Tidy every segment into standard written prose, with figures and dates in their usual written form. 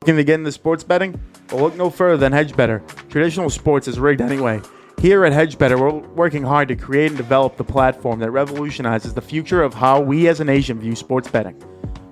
Looking to get into sports betting? Well, look no further than HedgeBetter. Traditional sports is rigged anyway. Here at HedgeBetter, we're working hard to create and develop the platform that revolutionizes the future of how we as a nation view sports betting.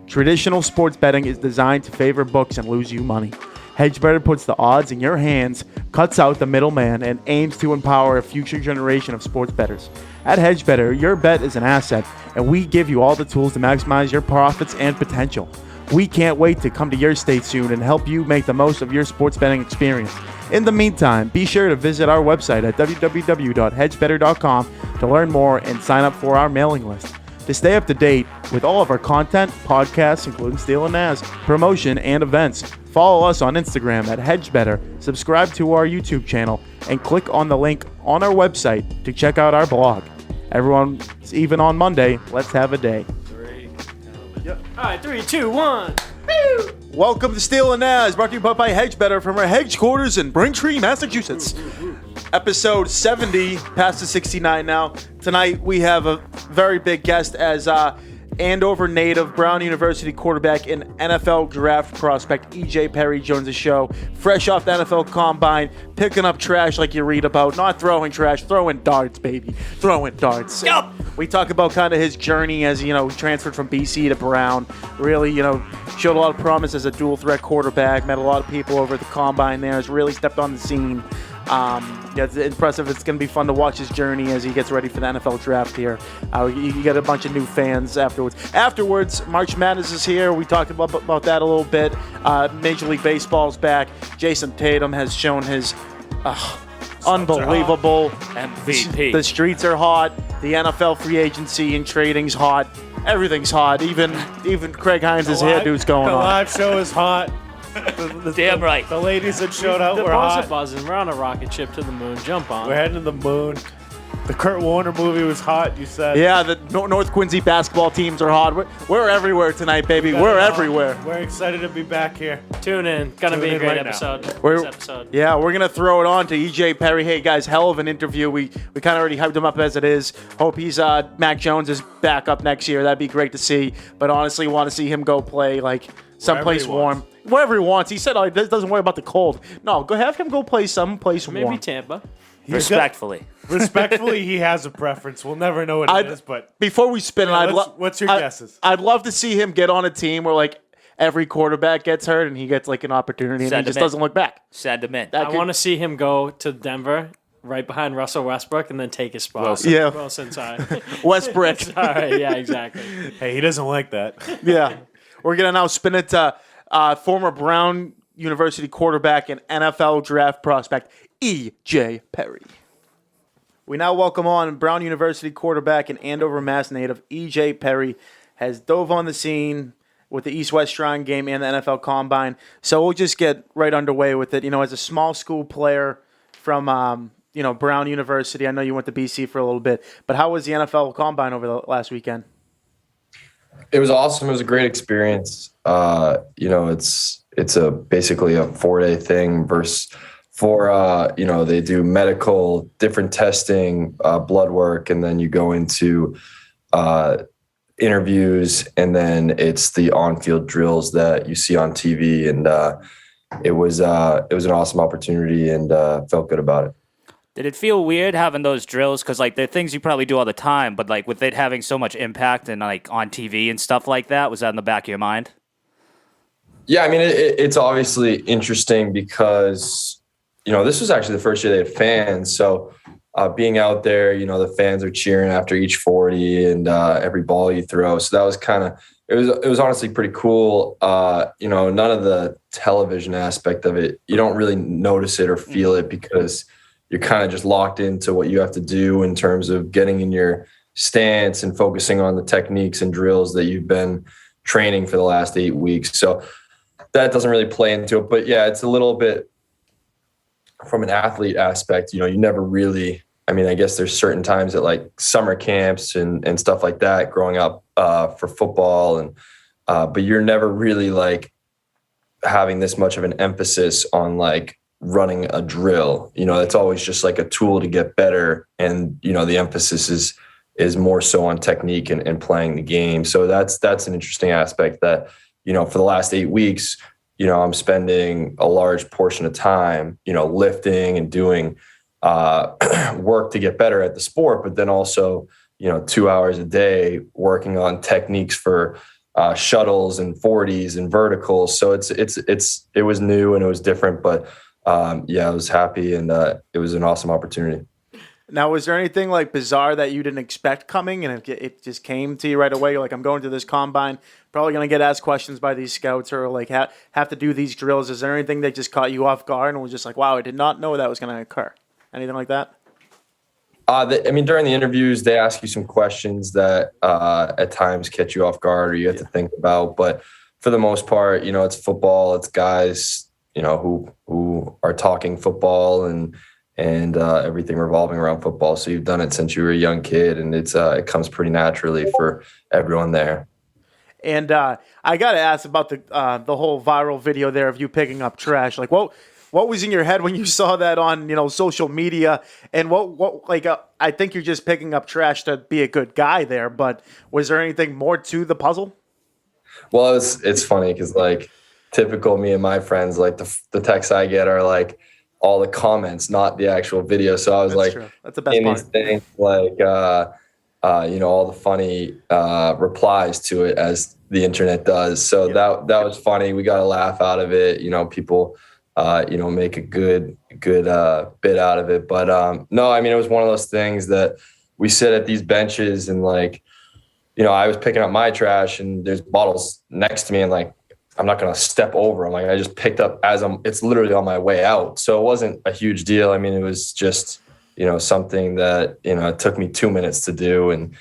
Traditional sports betting is designed to favor books and lose you money. HedgeBetter puts the odds in your hands, cuts out the middleman, and aims to empower a future generation of sports bettors. At HedgeBetter, your bet is an asset, and we give you all the tools to maximize your profits and potential. We can't wait to come to your state soon and help you make the most of your sports betting experience. In the meantime, be sure to visit our website at www.hedgebetter.com to learn more and sign up for our mailing list. To stay up to date with all of our content, podcasts, including Steele and Nazz, promotion, and events, follow us on Instagram at HedgeBetter, subscribe to our YouTube channel, and click on the link on our website to check out our blog. Everyone, even on Monday, let's have a day. All right, 3, 2, 1. Woo! Welcome to Steele and Nazz, brought to you by HedgeBetter from our headquarters in Braintree, Massachusetts. Episode 70, past the 69 now. Tonight we have a very big guest as Andover native, Brown University quarterback, and NFL draft prospect EJ Perry joins the show. Fresh off the NFL Combine, picking up trash like you read about. Not throwing trash, throwing darts, baby. Throwing darts. Yep. We talk about kind of his journey as, transferred from BC to Brown. Really, showed a lot of promise as a dual threat quarterback. Met a lot of people over at the Combine there. Has really stepped on the scene. It's impressive. It's going to be fun to watch his journey as he gets ready for the NFL draft here. You get a bunch of new fans afterwards. Afterwards, March Madness is here. We talked about that a little bit. Major League Baseball's back. Jayson Tatum has shown his unbelievable MVP. The streets are hot. The NFL free agency and trading's hot. Everything's hot. Even Craig Hines' hairdo's going the on. The live show is hot. Damn right. The ladies that showed up were hot. The buzzing. We're on a rocket ship to the moon. Jump on. We're heading to the moon. The Kurt Warner movie was hot, you said. Yeah, the North Quincy basketball teams are hot. We're everywhere tonight, baby. We're everywhere. We're excited to be back here. Tune in. Gonna be a great episode. This episode. Yeah, we're gonna throw it on to EJ Perry. Hey guys, hell of an interview. We kind of already hyped him up as it is. Hope he's Mac Jones is back up next year. That'd be great to see. But honestly, want to see him go play like someplace warm. Wherever he wants. He said, he doesn't worry about the cold. No, go have him go play someplace warm. Maybe Tampa. Respectfully, he has a preference. We'll never know what it is. But before we spin it, what's your guesses? I'd love to see him get on a team where every quarterback gets hurt and he gets an opportunity and he just doesn't look back. Send him in. I want to see him go to Denver right behind Russell Westbrook and then take his spot. Wilson, sorry. Westbrook. Sorry, yeah, exactly. Hey, he doesn't like that. Yeah. We're going to now spin it to former Brown University quarterback and NFL draft prospect EJ Perry. We now welcome on Brown University quarterback and Andover, Mass native EJ Perry. Has dove on the scene with the East-West Shrine game and the NFL Combine. So we'll just get right underway with it. As a small school player from Brown University, I know you went to BC for a little bit, but how was the NFL Combine over the last weekend? It was awesome. It was a great experience. It's basically a 4-day thing they do medical, different testing, blood work, and then you go into interviews, and then it's the on-field drills that you see on TV. And it was an awesome opportunity, and felt good about it. Did it feel weird having those drills? Because they're things you probably do all the time, but with it having so much impact and on TV and stuff like that, was that in the back of your mind? Yeah, I mean, it's obviously interesting because, this was actually the first year they had fans. So being out there, the fans are cheering after each 40 and every ball you throw. So that was it was honestly pretty cool. None of the television aspect of it, you don't really notice it or feel it because you're kind of just locked into what you have to do in terms of getting in your stance and focusing on the techniques and drills that you've been training for the last 8 weeks. So that doesn't really play into it. But yeah, it's a little bit from an athlete aspect, you never really, I guess there's certain times at summer camps and stuff like that growing up for football. And but you're never really having this much of an emphasis on running a drill. It's always just a tool to get better. And, the emphasis is more so on technique and playing the game. So that's an interesting aspect that, for the last 8 weeks, I'm spending a large portion of time, lifting and doing work to get better at the sport, but then also, 2 hours a day working on techniques for shuttles and 40s and verticals. So it was new and it was different, but I was happy, and it was an awesome opportunity. Now, was there anything like bizarre that you didn't expect coming, and it just came to you right away? You're like, I'm going to this combine, probably going to get asked questions by these scouts, or like have to do these drills. Is there anything that just caught you off guard and was just like, wow, I did not know that was going to occur? Anything like that? During the interviews, they ask you some questions that at times catch you off guard or you have to think about. But for the most part, it's football. It's guys, who are talking football and everything revolving around football. So you've done it since you were a young kid, and it comes pretty naturally for everyone there. And I got to ask about the whole viral video there of you picking up trash. Like, what was in your head when you saw that on, social media? And I think you're just picking up trash to be a good guy there, but was there anything more to the puzzle? Well, it's funny because like typical me and my friends, like the texts I get are like all the comments, not the actual video. So I was That's true. That's the best part. Things like, all the funny replies to it as the internet does. So that was funny. We got a laugh out of it. People make a good bit out of it. But no, it was one of those things that we sit at these benches and like, I was picking up my trash and there's bottles next to me and like, I'm not going to step over them. Like I just picked up it's literally on my way out. So it wasn't a huge deal. It was just, something that, it took me 2 minutes to do. And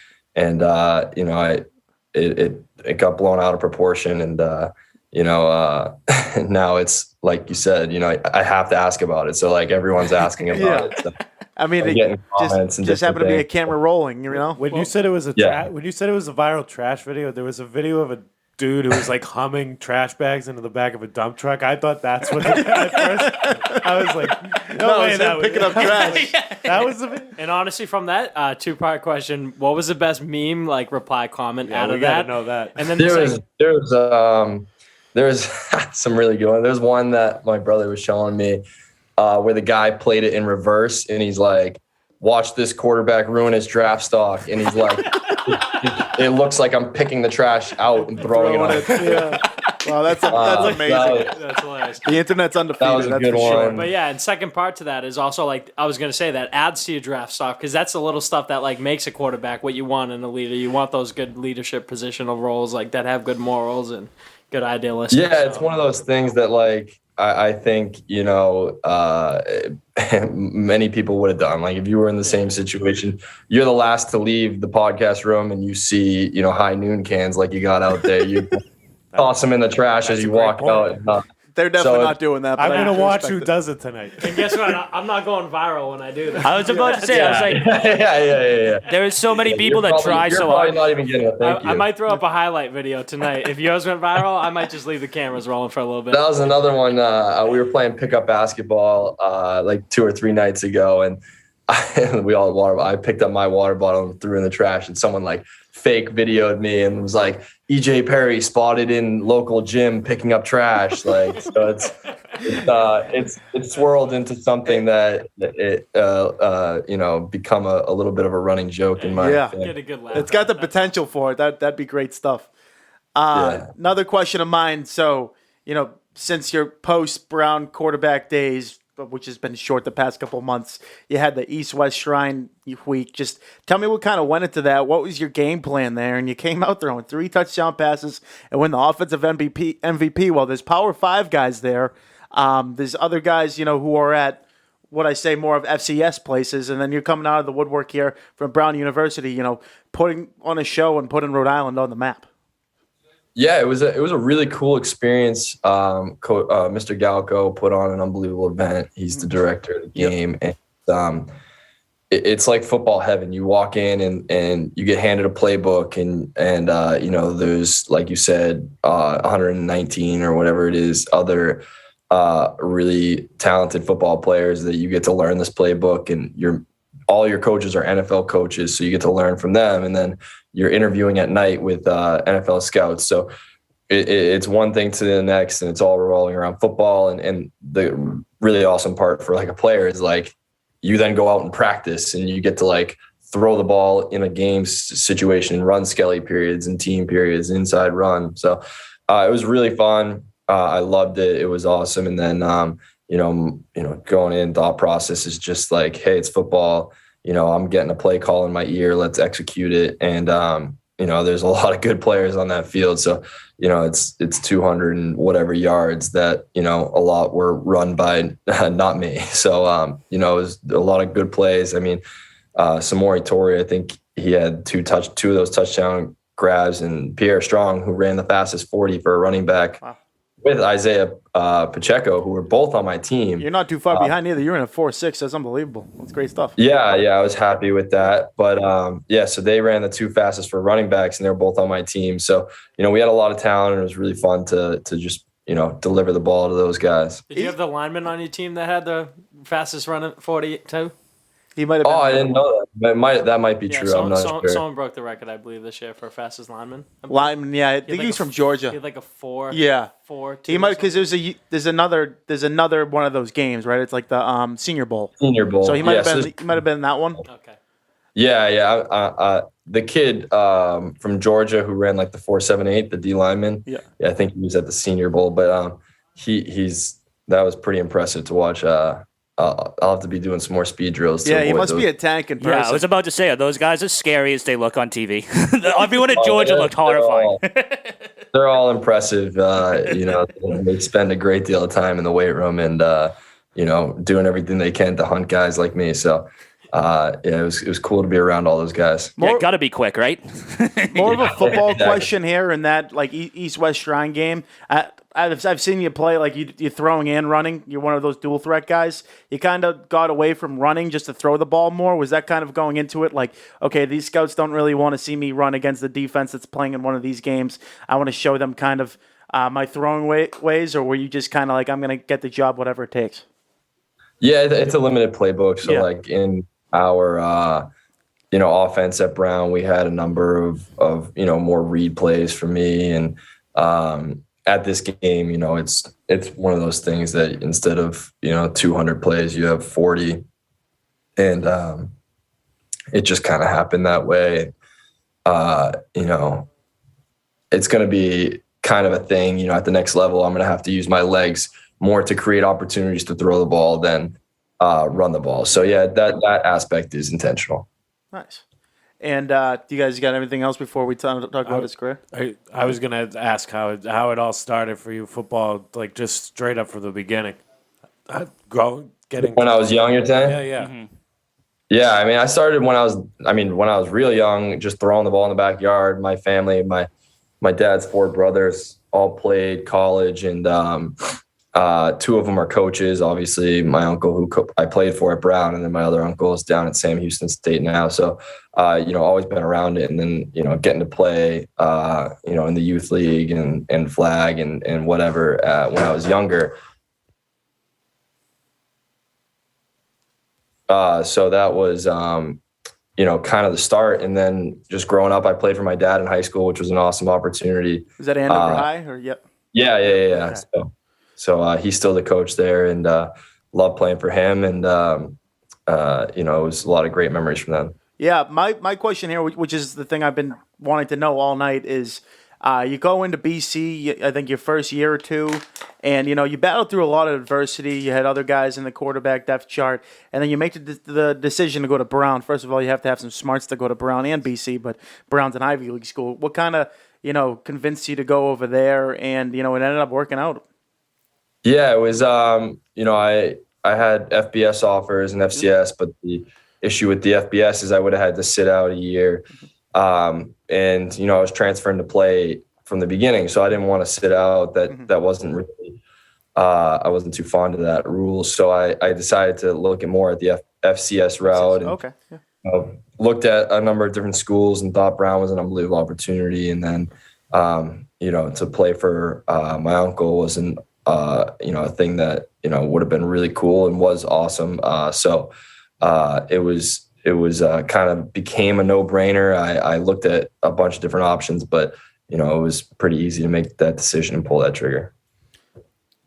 it got blown out of proportion. And, now it's like you said, I have to ask about it. So like everyone's asking about it. So it just happened to be a camera rolling, When you said it was a viral trash video, there was a video of a dude who was like humming trash bags into the back of a dump truck. I thought that's what at first. I was like, no way that was picking up trash. That was the video. And honestly, from that two-part question, what was the best meme reply comment out of that? Know that. And then there was some really good ones. There's one that my brother was showing me where the guy played it in reverse, and he's like, "Watch this quarterback ruin his draft stock," and he's like, "It looks like I'm picking the trash out and throwing it on." Yeah. Wow, that's amazing. That's hilarious. The internet's undefeated. That was a good for sure. one. But yeah, and second part to that is also like I was gonna say that adds to your draft stock because that's the little stuff that like makes a quarterback what you want in a leader. You want those good leadership positional roles like that have good morals and good idealistic. Yeah, it's one of those things that like I think many people would have done. Like if you were in the same situation, you're the last to leave the podcast room and you see high noon cans like you got out there. You toss them in the trash as you walk out. They're definitely not doing that. I'm going to watch who does it tonight. And guess what? I'm not going viral when I do that. I was about to say, I was like, yeah. there is so many people that try so hard. Not even getting a thank you. I might throw up a highlight video tonight. If yours went viral, I might just leave the cameras rolling for a little bit. That was another one. We were playing pickup basketball like 2 or 3 nights ago, and I picked up my water bottle and threw it in the trash, and someone like fake videoed me and was like, EJ Perry spotted in local gym picking up trash. Like, so it's swirled into something that become a little bit of a running joke in my Get a good laugh. It's got the potential for it. That'd be great stuff. Another question of mine. So, since your post-Brown quarterback days, which has been short the past couple of months, you had the East-West Shrine week. Just tell me what kind of went into that. What was your game plan there? And you came out throwing 3 touchdown passes and win the offensive MVP. Well, there's Power 5 guys there. There's other guys, who are at what I say more of FCS places, and then you're coming out of the woodwork here from Brown University, putting on a show and putting Rhode Island on the map. Yeah, it was a really cool experience. Mr. Galco put on an unbelievable event. He's the director of the game, and it's like football heaven. You walk in and you get handed a playbook, and there's, like you said, 119 or whatever it is, other really talented football players that you get to learn this playbook, and all your coaches are NFL coaches, so you get to learn from them, and then you're interviewing at night with NFL scouts. So it's one thing to the next, and it's all revolving around football. And the really awesome part for like a player is like you then go out and practice, and you get to like throw the ball in a game situation, run skelly periods and team periods, inside run. So it was really fun. I loved it. It was awesome. And then going in, thought process is just like, hey, it's football. I'm getting a play call in my ear. Let's execute it. And there's a lot of good players on that field. So, it's 200 and whatever yards that, a lot were run by not me. So, it was a lot of good plays. I mean, Samori Torrey, I think he had two of those touchdown grabs, and Pierre Strong, who ran the fastest 40 for a running back. Wow. With Isaiah Pacheco, who were both on my team. You're not too far behind either. You're in a 4.6. That's unbelievable. That's great stuff. Yeah, I was happy with that. But, so they ran the two fastest for running backs, and they were both on my team. So, we had a lot of talent, and it was really fun to just, deliver the ball to those guys. Did you have the lineman on your team that had the fastest run at 40 too? He might have been. Oh, I didn't know that. That might be true. I'm not sure. Someone broke the record, I believe, this year for fastest lineman. Yeah. I think he's from Georgia. He had like a 4. Yeah. 4. He might, because there's another one of those games, right? It's like the Senior Bowl. Senior Bowl. So he might have been in that one. Okay. Yeah. The kid from Georgia who ran like the 4.78, the D lineman. Yeah. I think he was at the Senior Bowl, but that was pretty impressive to watch. I'll have to be doing some more speed drills. Yeah, he must be a tank in person. Yeah, I was about to say, are those guys as scary as they look on TV? Everyone in Georgia looked horrifying. They're all impressive. They spend a great deal of time in the weight room and, doing everything they can to hunt guys like me. So, it was cool to be around all those guys. Got to be quick, right? More of a football question here in that like East-West Shrine game. I've seen you play, like you're throwing and running. You're one of those dual threat guys. You kind of got away from running just to throw the ball more. Was that kind of going into it like, okay, these scouts don't really want to see me run against the defense that's playing in one of these games. I want to show them kind of my throwing ways, or were you just kind of like, I'm going to get the job whatever it takes? Yeah, it's a limited playbook. So like in our offense at Brown, we had a number of more read plays for me, and at this game, it's one of those things that instead of 200 plays, you have 40, and it just kind of happened that way. It's going to be kind of a thing. At the next level, I'm going to have to use my legs more to create opportunities to throw the ball than run the ball. So yeah, that aspect is intentional. Nice. And do you guys got anything else before we talk about his career? I was going to ask how it all started for you, football, like just straight up from the beginning. When I was young, you're saying? Yeah. Mm-hmm. Yeah, I mean, I started when I was real young, just throwing the ball in the backyard. My family, my dad's 4 brothers all played college, and 2 of them are coaches. Obviously, my uncle who I played for at Brown, and then my other uncle is down at Sam Houston State now. So, always been around it, and then getting to play, in the youth league and flag and whatever when I was younger. So that was kind of the start, and then just growing up, I played for my dad in high school, which was an awesome opopportunity. Was that Andover High or yep? Yeah. Okay. So he's still the coach there, and love playing for him. And, it was a lot of great memories from them. Yeah, my question here, which is the thing I've been wanting to know all night, is you go into BC, I think your first year or two, and, you battled through a lot of adversity. You had other guys in the quarterback depth chart, and then you make the decision to go to Brown. First of all, you have to have some smarts to go to Brown and BC, but Brown's an Ivy League school. What kind of, convinced you to go over there, and, it ended up working out? Yeah, it was, I had FBS offers and FCS, but the issue with the FBS is I would have had to sit out a year. And, I was transferring to play from the beginning, so I didn't want to sit out. That wasn't really, I wasn't too fond of that rule. So I decided to look more at the FCS route. And, okay. Yeah. Looked at a number of different schools and thought Brown was an unbelievable opportunity. And then, to play for my uncle was a thing that, would have been really cool and was awesome. It was kind of became a no-brainer. I looked at a bunch of different options, but it was pretty easy to make that decision and pull that trigger.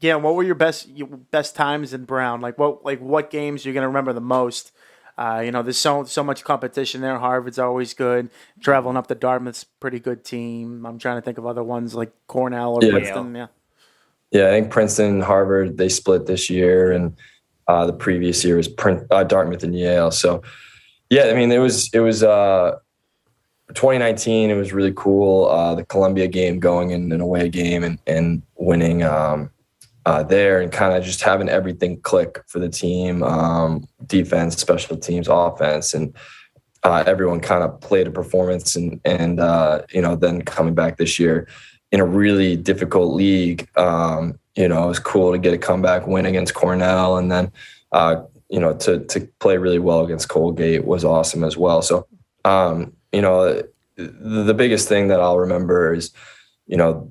Yeah, and what were your best times in Brown? What games you're gonna remember the most? There's so much competition there. Harvard's always good. Traveling up to Dartmouth's pretty good team. I'm trying to think of other ones like Cornell or Princeton. Yeah, I think Princeton and Harvard, they split this year, and the previous year was Dartmouth and Yale. So, yeah, I mean, it was 2019. It was really cool. The Columbia game, going in an away game and winning there, and kind of just having everything click for the team, defense, special teams, offense, and everyone kind of played a performance, and then coming back this year in a really difficult league, it was cool to get a comeback win against Cornell, and then to play really well against Colgate was awesome as well. So the biggest thing that I'll remember is the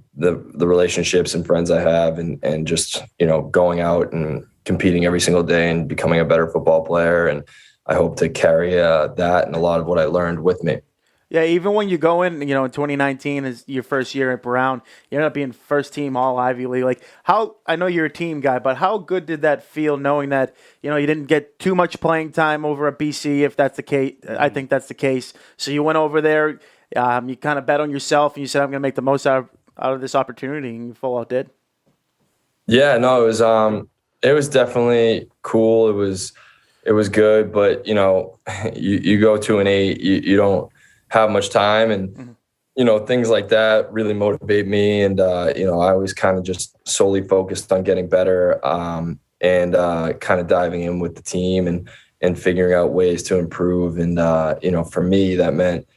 relationships and friends I have, and just going out and competing every single day and becoming a better football player, and I hope to carry that and a lot of what I learned with me. Yeah, even when you go in 2019 is your first year at Brown, you end up being first team All Ivy League. I know you're a team guy, but how good did that feel knowing that you didn't get too much playing time over at BC? If that's the case, I think that's the case. So you went over there, you kind of bet on yourself, and you said, "I'm going to make the most out of this opportunity," and you full out did. Yeah, no, it was definitely cool. It was good, but you go 2-8, you don't have much time, and things like that really motivate me, and I always kind of just solely focused on getting better, and kind of diving in with the team and figuring out ways to improve, and for me that meant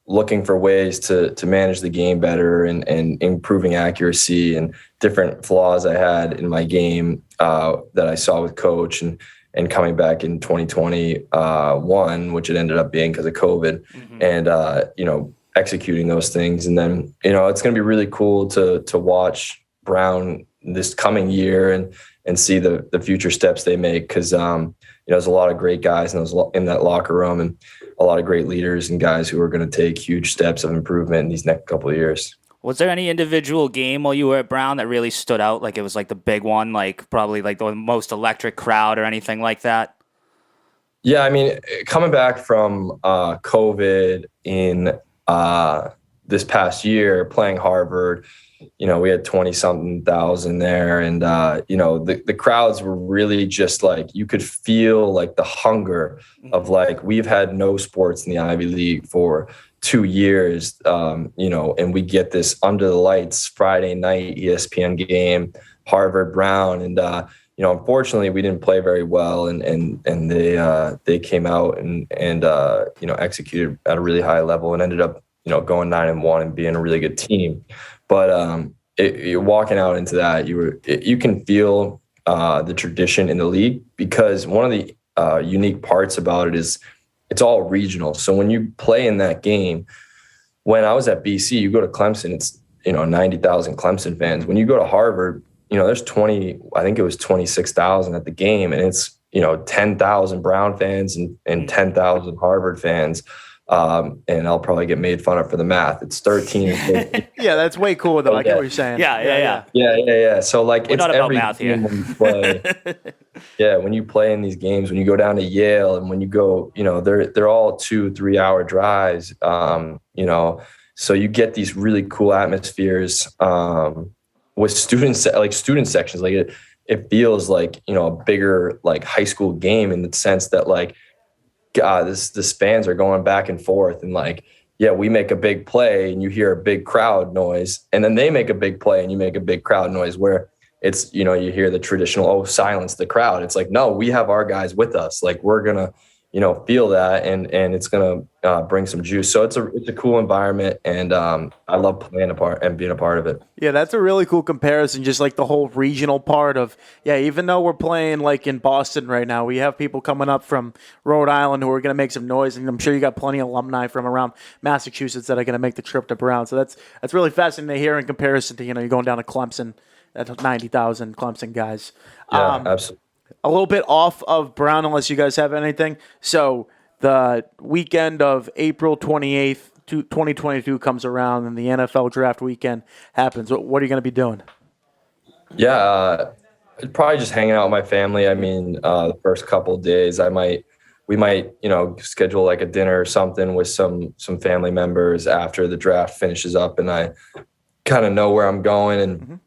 looking for ways to manage the game better, and improving accuracy and different flaws I had in my game that I saw with coach, and coming back in 2021, which it ended up being because of COVID, and executing those things. And then it's going to be really cool to watch Brown this coming year and see the future steps they make, because there's a lot of great guys in that locker room, and a lot of great leaders and guys who are going to take huge steps of improvement in these next couple of years. Was there any individual game while you were at Brown that really stood out? Like it was like the big one, like probably like the most electric crowd or anything like that? Yeah, I mean, coming back from COVID in this past year, playing Harvard, we had 20-something thousand there. And, the crowds were really just like, you could feel like the hunger of like, we've had no sports in the Ivy League for 2 years, and we get this under the lights Friday night ESPN game, Harvard Brown. And, unfortunately we didn't play very well, and they came out and executed at a really high level, and ended up, going 9-1 and being a really good team. But you're walking out into that, you can feel the tradition in the league, because one of the unique parts about it is it's all regional. So when you play in that game, when I was at BC, you go to Clemson, it's 90,000 Clemson fans. When you go to Harvard, there's 26,000 at the game, and it's 10,000 Brown fans and 10,000 Harvard fans. And I'll probably get made fun of for the math. It's 13. Yeah, that's way cooler though. I get what you're saying. Yeah. So like, we're it's not about every math here. when you play. Yeah, when you play in these games, when you go down to Yale, and when you go, they're all 2-3 hour drives. So you get these really cool atmospheres with students, like student sections. Like it feels like a bigger like high school game, in the sense that like, God, this fans are going back and forth, and like, yeah, we make a big play and you hear a big crowd noise, and then they make a big play and you make a big crowd noise, where it's, you hear the traditional, silence the crowd. It's like, no, we have our guys with us. Like, we're going to, feel that, and it's going to bring some juice. So it's a cool environment, and I love playing a part and being a part of it. Yeah, that's a really cool comparison, just like the whole regional part of, even though we're playing like in Boston right now, we have people coming up from Rhode Island who are going to make some noise, and I'm sure you got plenty of alumni from around Massachusetts that are going to make the trip to Brown. So that's really fascinating to hear in comparison to, you're going down to Clemson, that's 90,000 Clemson guys. Yeah, absolutely. A little bit off of Brown, unless you guys have anything. So the weekend of April 28th 2022 comes around and the NFL draft weekend happens, what are you going to be doing? Yeah, probably just hanging out with my family. I mean, the first couple of days, we might, schedule like a dinner or something with some family members after the draft finishes up, and I kind of know where I'm going and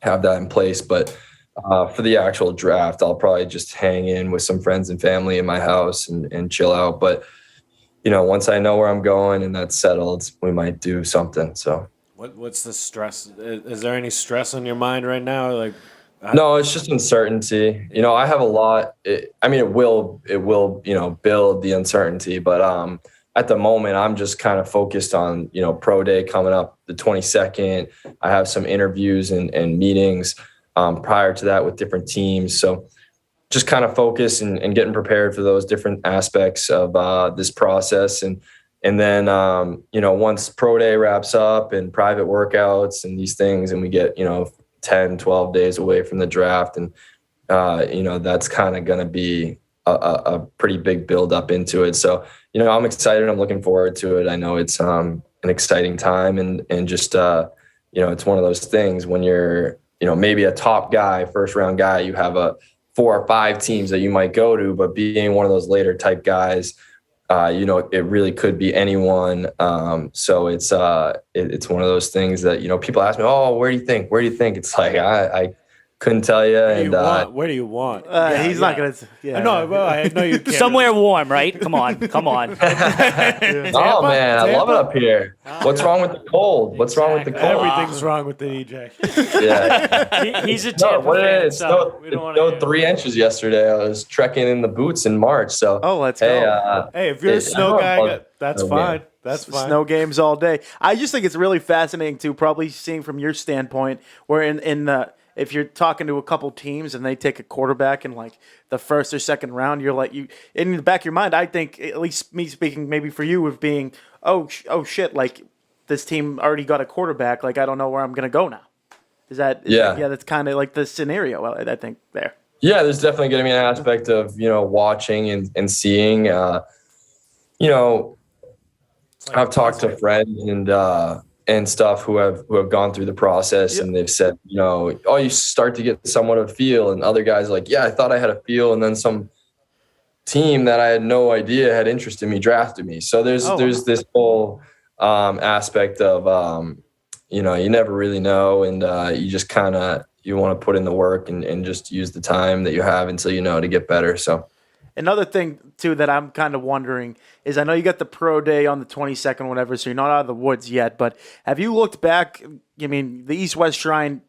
have that in place. But for the actual draft, I'll probably just hang in with some friends and family in my house and chill out. But once I know where I'm going and that's settled, we might do something. So. What's the stress? Is there any stress on your mind right now? No, it's just uncertainty. I have a lot. It will build the uncertainty, but at the moment, I'm just kind of focused on pro day coming up the 22nd. I have some interviews and meetings prior to that with different teams, so just kind of focus and getting prepared for those different aspects of this process. And then, once pro day wraps up and private workouts and these things, and we get, 10, 12 days away from the draft. And, that's kind of going to be a pretty big build up into it. So, I'm excited. I'm looking forward to it. I know it's an exciting time and just, it's one of those things when you're, maybe a top guy, first round guy, you have 4 or 5 teams that you might go to, but being one of those later type guys, it really could be anyone. So it's one of those things that, people ask me, oh, where do you think? It's like, I couldn't tell you. Where do you want? He's not going to. Yeah. I know you can't. Somewhere warm, right? Come on. Oh, man, I love it up here. What's wrong with the cold? Everything's wrong with the EJ. Yeah. He's a Tampa fan, it snowed 3 inches yesterday. I was trekking in the boots in March. So let's go. Hey, if you're a snow guy, that's fine. That's fine. Snow games all day. I just think it's really fascinating too, probably seeing from your standpoint, where in the if you're talking to a couple teams and they take a quarterback in like the first or second round, you're like, in the back of your mind, I think, at least me speaking, maybe for you, of being, oh shit, like this team already got a quarterback, like I don't know where I'm gonna go now. That's kind of like the scenario, I think there. Yeah, there's definitely going to be an aspect of watching and seeing. I've talked to friends and stuff who have gone through the process, and they've said, you start to get somewhat of a feel, and other guys are like, yeah, I thought I had a feel, and then some team that I had no idea had interest in me drafted me. So there's this whole aspect of you never really know, and you just kind of you want to put in the work and just use the time that you have until to get better. So. Another thing, too, that I'm kind of wondering is I know you got the pro day on the 22nd, whatever, so you're not out of the woods yet, but have you looked back, the East-West Shrine,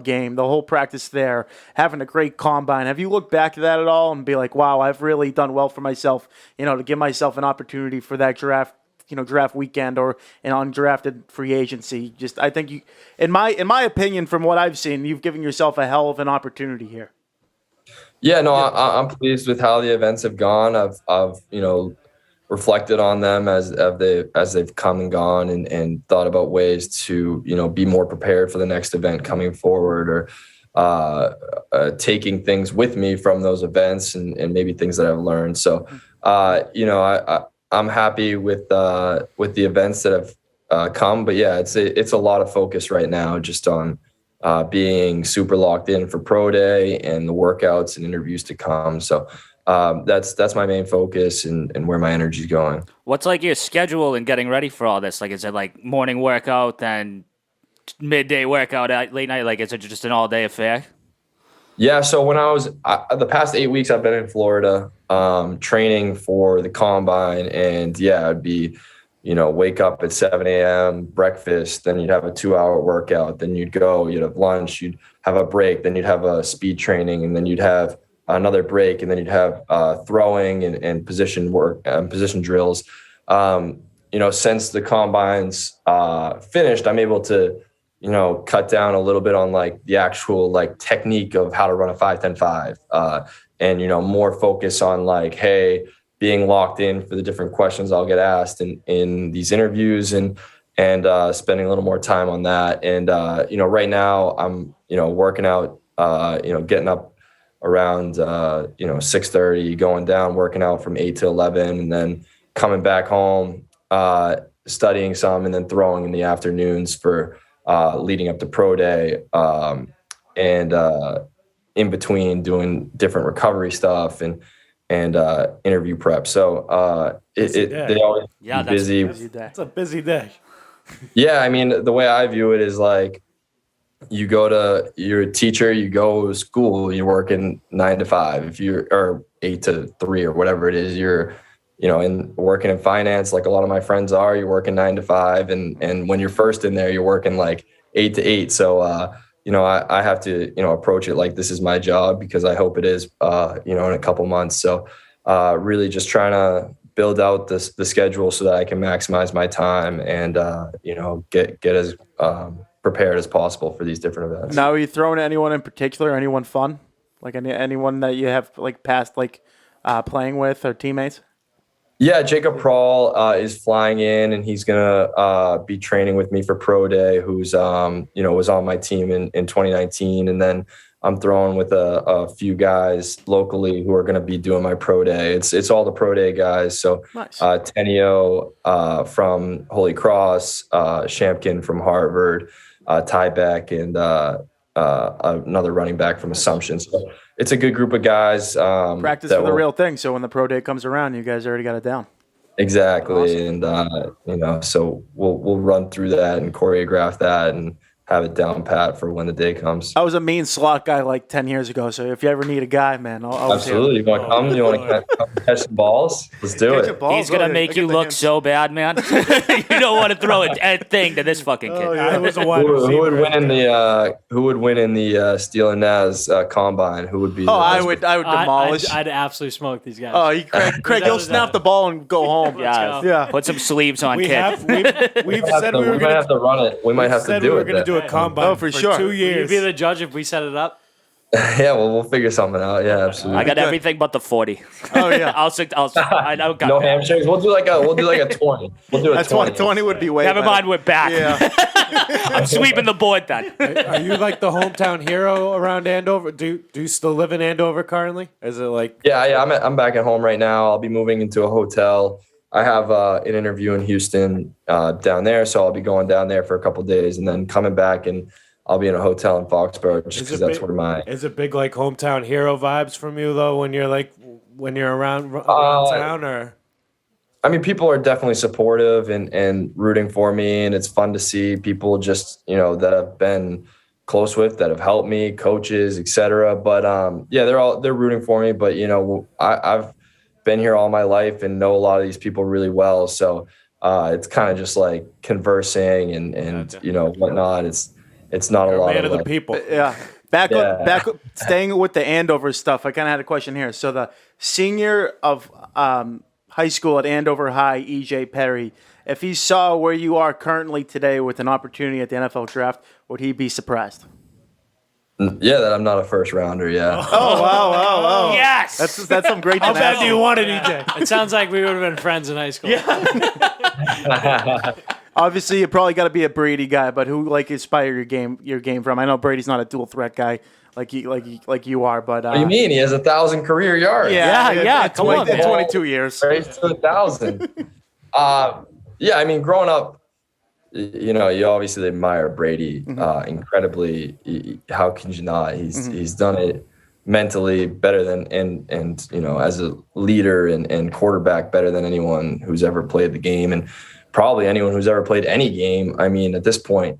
game, the whole practice there, having a great combine, have you looked back to that at all and be like, wow, I've really done well for myself, to give myself an opportunity for that draft weekend or an undrafted free agency? Just, I think in my opinion, from what I've seen, you've given yourself a hell of an opportunity here. Yeah, no, I'm pleased with how the events have gone. I've reflected on them as they've come and gone, and thought about ways to be more prepared for the next event coming forward, or taking things with me from those events and maybe things that I've learned. So I'm happy with the events that have come, but yeah, it's a lot of focus right now just on being super locked in for pro day and the workouts and interviews to come. So that's my main focus and where my energy is going. What's like your schedule in getting ready for all this? Like, is it like morning workout, then midday workout, late night? Like, is it just an all day affair? Yeah. So when the past 8 weeks, I've been in Florida training for the combine, and it'd be, wake up at 7 a.m., breakfast, then you'd have a 2-hour workout, then you'd have lunch, you'd have a break, then you'd have a speed training, and then you'd have another break, and then you'd have throwing and position work, position drills. Since the combines finished, I'm able to, cut down a little bit on like the actual like technique of how to run a 5-10-5, and, more focus on like, hey, being locked in for the different questions I'll get asked in these interviews and spending a little more time on that. And, right now I'm, working out, getting up around, 6:30, going down, working out from 8 to 11, and then coming back home, studying some and then throwing in the afternoons for leading up to pro day, and in between doing different recovery stuff and interview prep. So they always keep busy. It's a busy day. Yeah, I mean, the way I view it is like, you're a teacher, you go to school, you're working 9 to 5, or 8 to 3 or whatever it is, you're, working in finance, like a lot of my friends are, you're working 9 to 5. And when you're first in there, you're working like 8 to 8. So, I have to, approach it like this is my job, because I hope it is, in a couple months. So, really just trying to build out the schedule so that I can maximize my time and, get as, prepared as possible for these different events. Now, are you throwing anyone in particular? Anyone fun? Like anyone that you have like past playing with or teammates? Yeah, Jacob Prawl is flying in, and he's gonna be training with me for Pro Day. Who's was on my team in 2019, and then I'm throwing with a few guys locally who are gonna be doing my Pro Day. It's all the Pro Day guys. So nice. Tenio from Holy Cross, Shampkin from Harvard, Tybeck, and another running back from Assumption. So it's a good group of guys. Practice for the real thing. So when the pro day comes around, you guys already got it down. Exactly. Awesome. And, so we'll run through that and choreograph that and have it down pat for when the day comes. I was a mean slot guy like 10 years ago. So if you ever need a guy, man, I'll absolutely. You want to come? You want to come catch some balls? Let's do it. He's going to make you look so bad, man. You don't want to throw a thing to this fucking kid. I was a wide Who would receiver. win in the Steele and Nazz combine? Who would be? I would demolish. I'd absolutely smoke these guys. Oh, Craig, you'll snap the ball and go home. Yeah. Put some sleeves on, kid. We've said we might have to run it. We might have to do it. A combine for sure. 2 years. You'd be the judge if we set it up. Yeah, well, we'll figure something out. Yeah, absolutely. I got everything but the 40. Oh yeah. I don't got no hamstrings. We'll do like a 20. We'll do a 20. 20 would be way Never better. mind, we're back. Yeah. I'm sweeping the board then. Are you like the hometown hero around Andover? Do you still live in Andover currently? Is it like? Yeah. I'm back at home right now. I'll be moving into a hotel. I have an interview in Houston down there, so I'll be going down there for a couple of days and then coming back, and I'll be in a hotel in Foxborough just because that's where my. Is it big like hometown hero vibes from you though when you're around town, or? I mean, people are definitely supportive and rooting for me, and it's fun to see people just that I've been close with, that have helped me, coaches, etc. But they're rooting for me. But I've been here all my life and know a lot of these people really well, so it's kind of just like conversing and whatnot. It's not a lot of the people. Yeah. Back staying with the Andover stuff, I kind of had a question here. So the senior of high school at Andover High, EJ Perry, if he saw where you are currently today with an opportunity at the NFL draft, would he be surprised? Yeah, that I'm not a first rounder. Yeah. Oh wow! Yes. That's some great. How bad do you want it, EJ? It sounds like we would have been friends in high school. Yeah. Obviously, you probably got to be a Brady guy, but who inspired your game from? I know Brady's not a dual threat guy like you are, but what do you mean? He has 1,000 career yards. Yeah. Come on, man. 22 years. Right to 1,000. I mean, growing up, you obviously admire Brady incredibly. How can you not? He's done it mentally better than and as a leader and quarterback better than anyone who's ever played the game, and probably anyone who's ever played any game. I mean, at this point.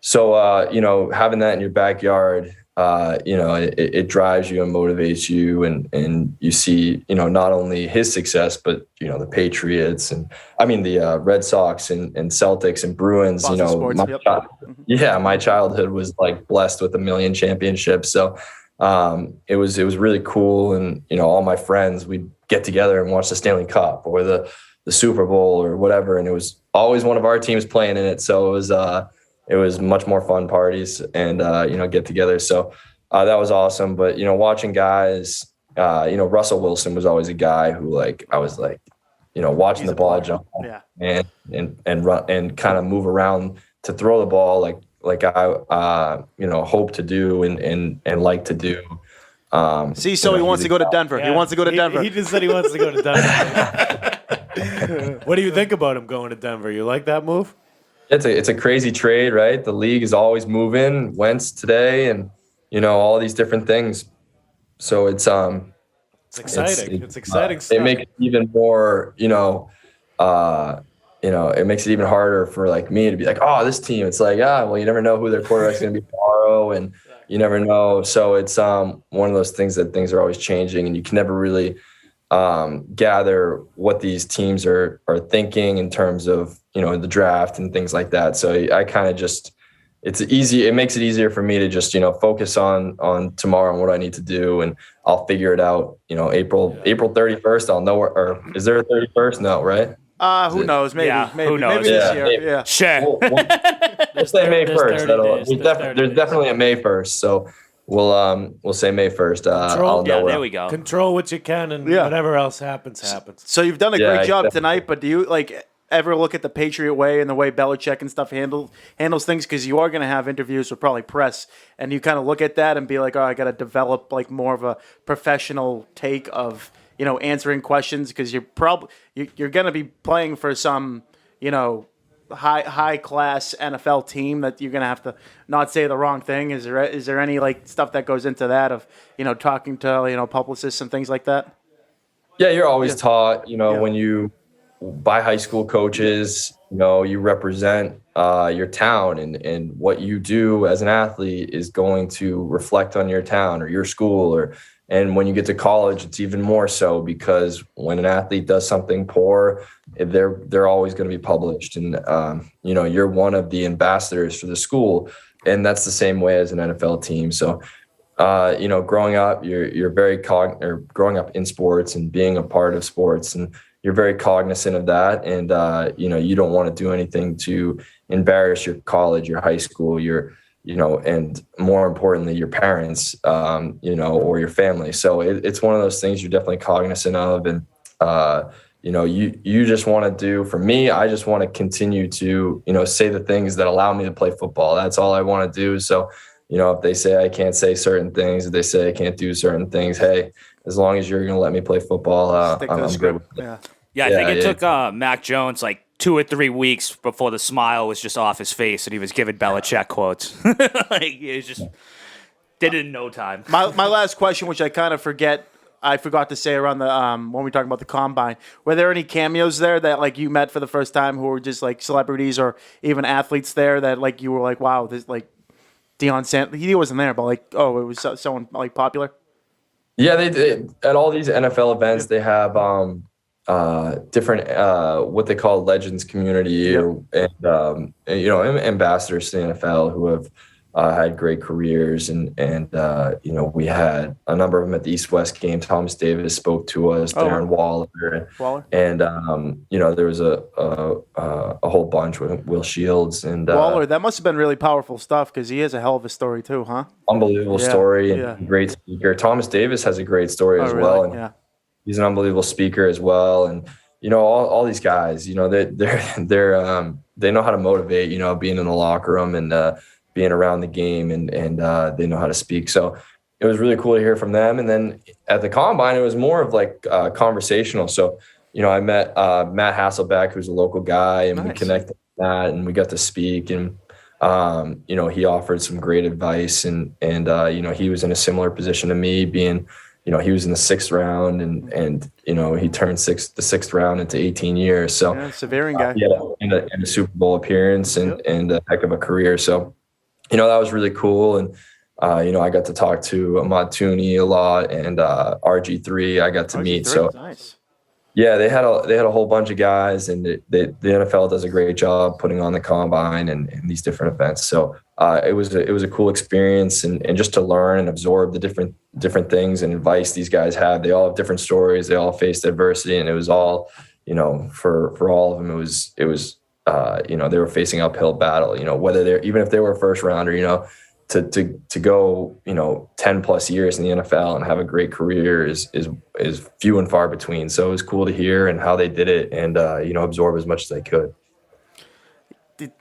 So having that in your backyard, it drives you and motivates you, and you see not only his success but the Patriots and the Red Sox and Celtics and Bruins. Boston sports, my childhood was like blessed with 1 million championships. So it was really cool, and all my friends, we'd get together and watch the Stanley Cup or the Super Bowl or whatever, and it was always one of our teams playing in it. So it was much more fun parties and get together. So that was awesome. But watching guys, Russell Wilson was always a guy who I was watching the ball jump and run and kind of move around to throw the ball like I hope to do and like to do. So he wants to go to Denver. He wants to go to Denver. He just said he wants to go to Denver. What do you think about him going to Denver? You like that move? It's a crazy trade, right? The league is always moving. Wentz today, and all these different things. So it's exciting. It's exciting stuff. It makes it even more, it makes it even harder for like me to be like, oh, this team. It's like, well, you never know who their quarterback's going to be tomorrow, and you never know. So it's one of those things that things are always changing, and you can never really gather what these teams are thinking in terms of the draft and things like that. So I kind of just it makes it easier for me to just focus on tomorrow and what I need to do, and I'll figure it out. April 31st, I'll know or is there a 31st? No, right? Who knows? Maybe. Who knows? Maybe this year. Maybe. Yeah. Sure. We'll say May 1st. There's definitely a May 1st. So we'll say May 1st. I'll know there we go. Control what you can, and whatever else happens. So you've done a great job exactly. tonight, but do you ever look at the Patriot way and the way Belichick and stuff handles things? Because you are going to have interviews with probably press, and you kind of look at that and be like, oh, I got to develop like more of a professional take of answering questions, because you're going to be playing for some high class NFL team that you're going to have to not say the wrong thing. Is there any like stuff that goes into that of talking to publicists and things like that? Yeah, you're always taught when you by high school coaches, you represent your town, and what you do as an athlete is going to reflect on your town or your school, and when you get to college, it's even more so, because when an athlete does something poor, they're always going to be published, and you're one of the ambassadors for the school, and that's the same way as an NFL team. So growing up, you're very growing up in sports and being a part of sports, and you're very cognizant of that, and you don't want to do anything to embarrass your college, your high school, and more importantly, your parents, or your family. So it's one of those things you're definitely cognizant of, and you just want to do. For me, I just want to continue to say the things that allow me to play football. That's all I want to do. So if they say I can't say certain things, if they say I can't do certain things, hey, as long as you're going to let me play football, I'm good with it. Yeah, I think it took Mac Jones like 2 or 3 weeks before the smile was just off his face and he was giving Belichick quotes. He was just did it in no time. My last question, which I forgot to say around the when we talking about the combine. Were there any cameos there that like you met for the first time who were just like celebrities or even athletes there that like you were like, wow, this like Deion Sanders, he wasn't there, but like, oh, it was someone like popular? Yeah, they at all these NFL events, they have different what they call legends community, and ambassadors to the NFL who have had great careers, and we had a number of them at the East-West game. Thomas Davis spoke to us, Darren Waller, and there was a whole bunch with Will Shields and Waller. That must have been really powerful stuff, because he has a hell of a story too, huh? Unbelievable story, and great speaker. Thomas Davis has a great story as well, and he's an unbelievable speaker as well. And all these guys, they know how to motivate. Being in the locker room and being around the game, and they know how to speak. So it was really cool to hear from them. And then at the combine, it was more of like conversational. So, I met Matt Hasselbeck, who's a local guy, and we connected with that, and we got to speak. And, he offered some great advice, and he was in a similar position to me, being, he was in the 6th round, and he turned the 6th round into 18 years. So Severing guy. In a Super Bowl appearance and a heck of a career. So, that was really cool. And, I got to talk to Ahmad Tooney a lot, and RG3 I got to meet. So nice. Yeah, they had a whole bunch of guys, and the NFL does a great job putting on the combine and these different events. So it was a cool experience, and just to learn and absorb the different things and advice these guys have. They all have different stories. They all faced adversity, and it was all, for all of them, it was they were facing uphill battle. Whether even if they were a first rounder, to go 10 plus years in the NFL and have a great career is few and far between. So it was cool to hear and how they did it, and absorb as much as they could.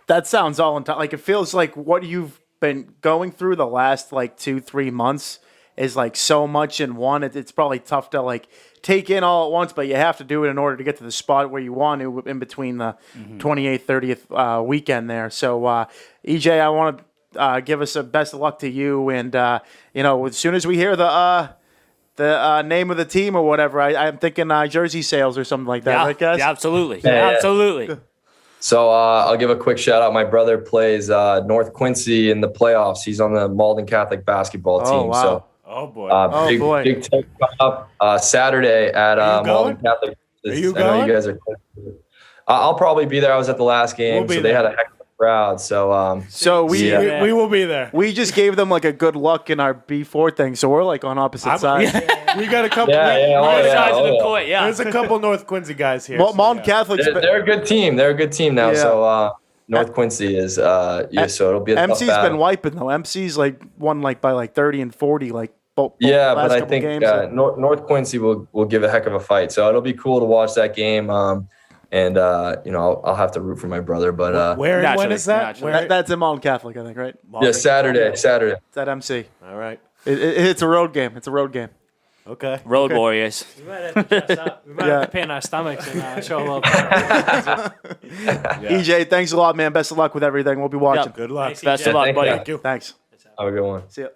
That sounds all like it feels like what you've been going through the last like 2-3 months is like so much in one. It's probably tough to like take in all at once, but you have to do it in order to get to the spot where you want to in between the 28th, 30th weekend there. So, EJ, I want to give us a best of luck to you. And, as soon as we hear the name of the team or whatever, I'm thinking jersey sales or something like that, right, guys? Yeah, absolutely. Yeah. Absolutely. So I'll give a quick shout out. My brother plays North Quincy in the playoffs. He's on the Malden Catholic basketball team. Wow. So, Oh boy. big tip coming up Saturday at Malden Catholic. Are you I know going? you guys are. I'll probably be there. I was at the last game, We'll be so there. they had a heck of a crowd. So we We will be there. we just gave them like a good luck in our B4 thing, so we're like on opposite sides. We got a couple. There's a couple North Quincy guys here. Malden Catholic's They're a good team. They're a good team now. Yeah. So North Quincy is so it'll be a tough MC's battle. been wiping though. MC's like won like by like 30 and 40 like both Yeah, last but I couple think games. North Quincy will give a heck of a fight. So it'll be cool to watch that game. And I'll have to root for my brother. But Where and when Naturally, is that? naturally. Where? That's in Malden Catholic, I think, right? yeah, Saturday. It's at MC. All right. It's a road game. It's a road game. Okay. Road Warriors. We might have to dress up. We might have to paint our stomachs and show a little. EJ, thanks a lot, man. Best of luck with everything. We'll be watching. Yep. Good luck. Thanks, Best EJ. of luck, Thank buddy. you. Thank you. Thanks. have a good one. See ya.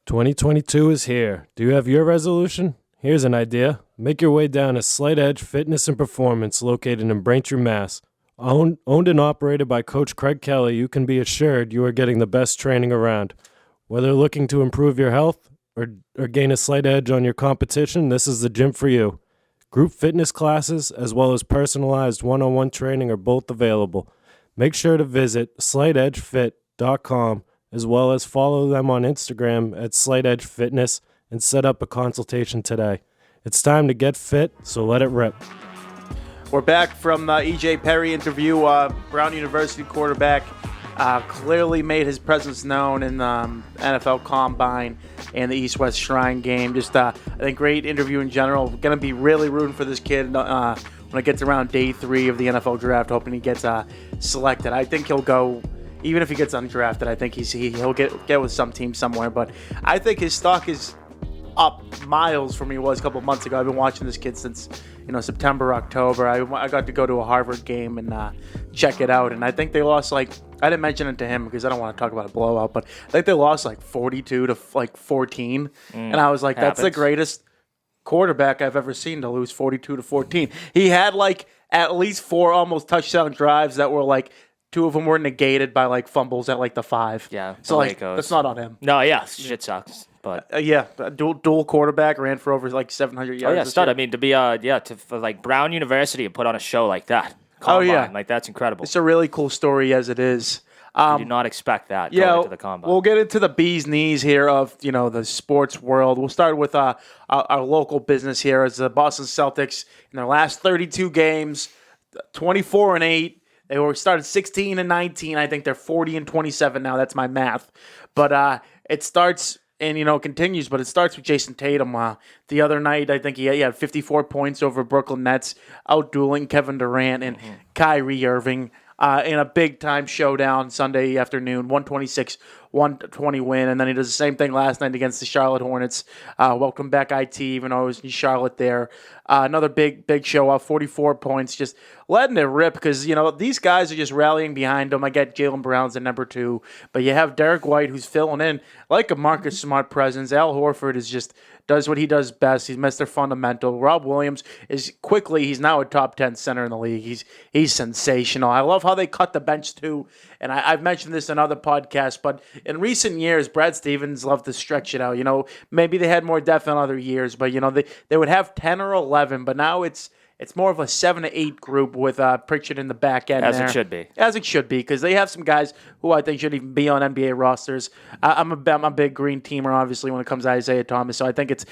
2022 is here. Do you have your resolution? Here's an idea. Make your way down to Slight Edge Fitness and Performance located in Braintree, Mass. Owned and operated by Coach Craig Kelly, you can be assured you are getting the best training around. Whether looking to improve your health or gain a slight edge on your competition, this is the gym for you. Group fitness classes as well as personalized one-on-one training are both available. Make sure to visit slightedgefit.com as well as follow them on Instagram at Slight Edge Fitness and set up a consultation today. It's time to get fit, so let it rip. We're back from the E.J. Perry interview. Brown University quarterback clearly made his presence known in the NFL Combine and the East-West Shrine game. Just, I think, great interview in general. Going to be really rooting for this kid when it gets around day 3 of the NFL draft, hoping he gets selected. I think he'll go, even if he gets undrafted, I think he'll get with some team somewhere. But I think his stock is up miles from he was a couple months ago. I've been watching this kid since September, October. I got to go to a Harvard game and check it out, and I think they lost I didn't mention it to him because I don't want to talk about a blowout, but I think they lost 42 to 14, and I was like, that's the greatest quarterback I've ever seen to lose 42 to 14. He had at least 4 almost touchdown drives that were 2 of them were negated by fumbles at the 5. Yeah, so the way it goes. that's not on him. No, yeah, shit sucks. But dual quarterback, ran for over 700 yards. oh yeah, this stud. year. I mean, to be for Brown University to put on a show like that. Combine, that's incredible. It's a really cool story as it is. You do not expect that going into the combine. We'll get into the bee's knees here of the sports world. We'll start with our local business here as the Boston Celtics in their last 32 games, 24-8. They were started 16-19. I think they're 40-27 now. That's my math. But it starts and continues. But it starts with Jayson Tatum. The other night, I think he had 54 points over Brooklyn Nets, outdueling Kevin Durant and Kyrie Irving in a big time showdown Sunday afternoon. 126-120 win, and then he does the same thing last night against the Charlotte Hornets. Welcome back, IT, even though it was in Charlotte there. Another big show off, 44 points, just letting it rip because, these guys are just rallying behind him. I get Jaylen Brown's at number 2, but you have Derek White who's filling in like a Marcus Smart presence. Al Horford is just does what he does best. He's Mr. Fundamental. Rob Williams he's now a top 10 center in the league. He's sensational. I love how they cut the bench too. And I've mentioned this in other podcasts, but in recent years, Brad Stevens loved to stretch it out. Maybe they had more depth in other years, but they would have 10 or 11, but now it's more of a 7 to 8 group with Pritchard in the back end. As it should be. As it should be, because they have some guys who I think should even be on NBA rosters. I'm a big green teamer, obviously, when it comes to Isaiah Thomas. So I think it's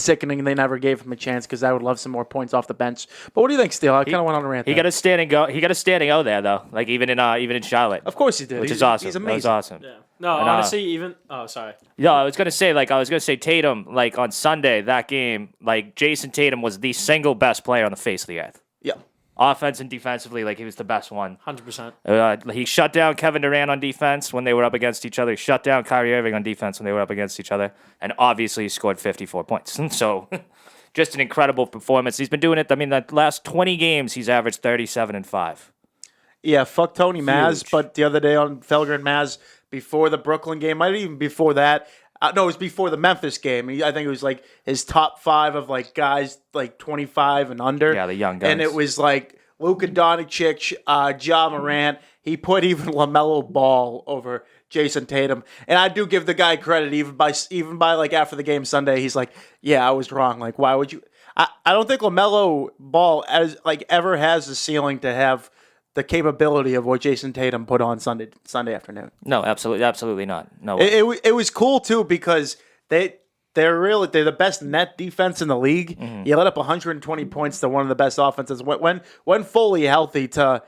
sickening they never gave him a chance because I would love some more points off the bench. But what do you think, Steele? I kind of went on a rant. He got a standing out there though, even in Charlotte. Of course he did, which is awesome. He's amazing. That was awesome. Yeah. No, And, honestly, even sorry. Yeah, I was gonna say Tatum, on Sunday that game, Jayson Tatum was the single best player on the face of the earth. Yeah. offense and defensively, like he was the best one. 100%. He shut down Kevin Durant on defense when they were up against each other. He shut down Kyrie Irving on defense when they were up against each other. And obviously he scored 54 points. So just an incredible performance. He's been doing it. I mean, the last 20 games, he's averaged 37 and 5. Yeah, fuck Tony Maz, but the other day on Felger and Maz, before the Brooklyn game, might even before that, no, it was before the Memphis game. I think it was like his top 5 of like guys like 25 and under. Yeah, the young guys. And it was like Luka Doncic, Ja Morant. He put even LaMelo Ball over Jayson Tatum. And I do give the guy credit even by like after the game Sunday. He's like, yeah, I was wrong. Like, why would you? I don't think LaMelo Ball ever has the ceiling to have the capability of what Jayson Tatum put on Sunday afternoon. No, absolutely not. No, it was cool too because they're the best net defense in the league. Mm-hmm. You let up 120 points to one of the best offenses when fully healthy to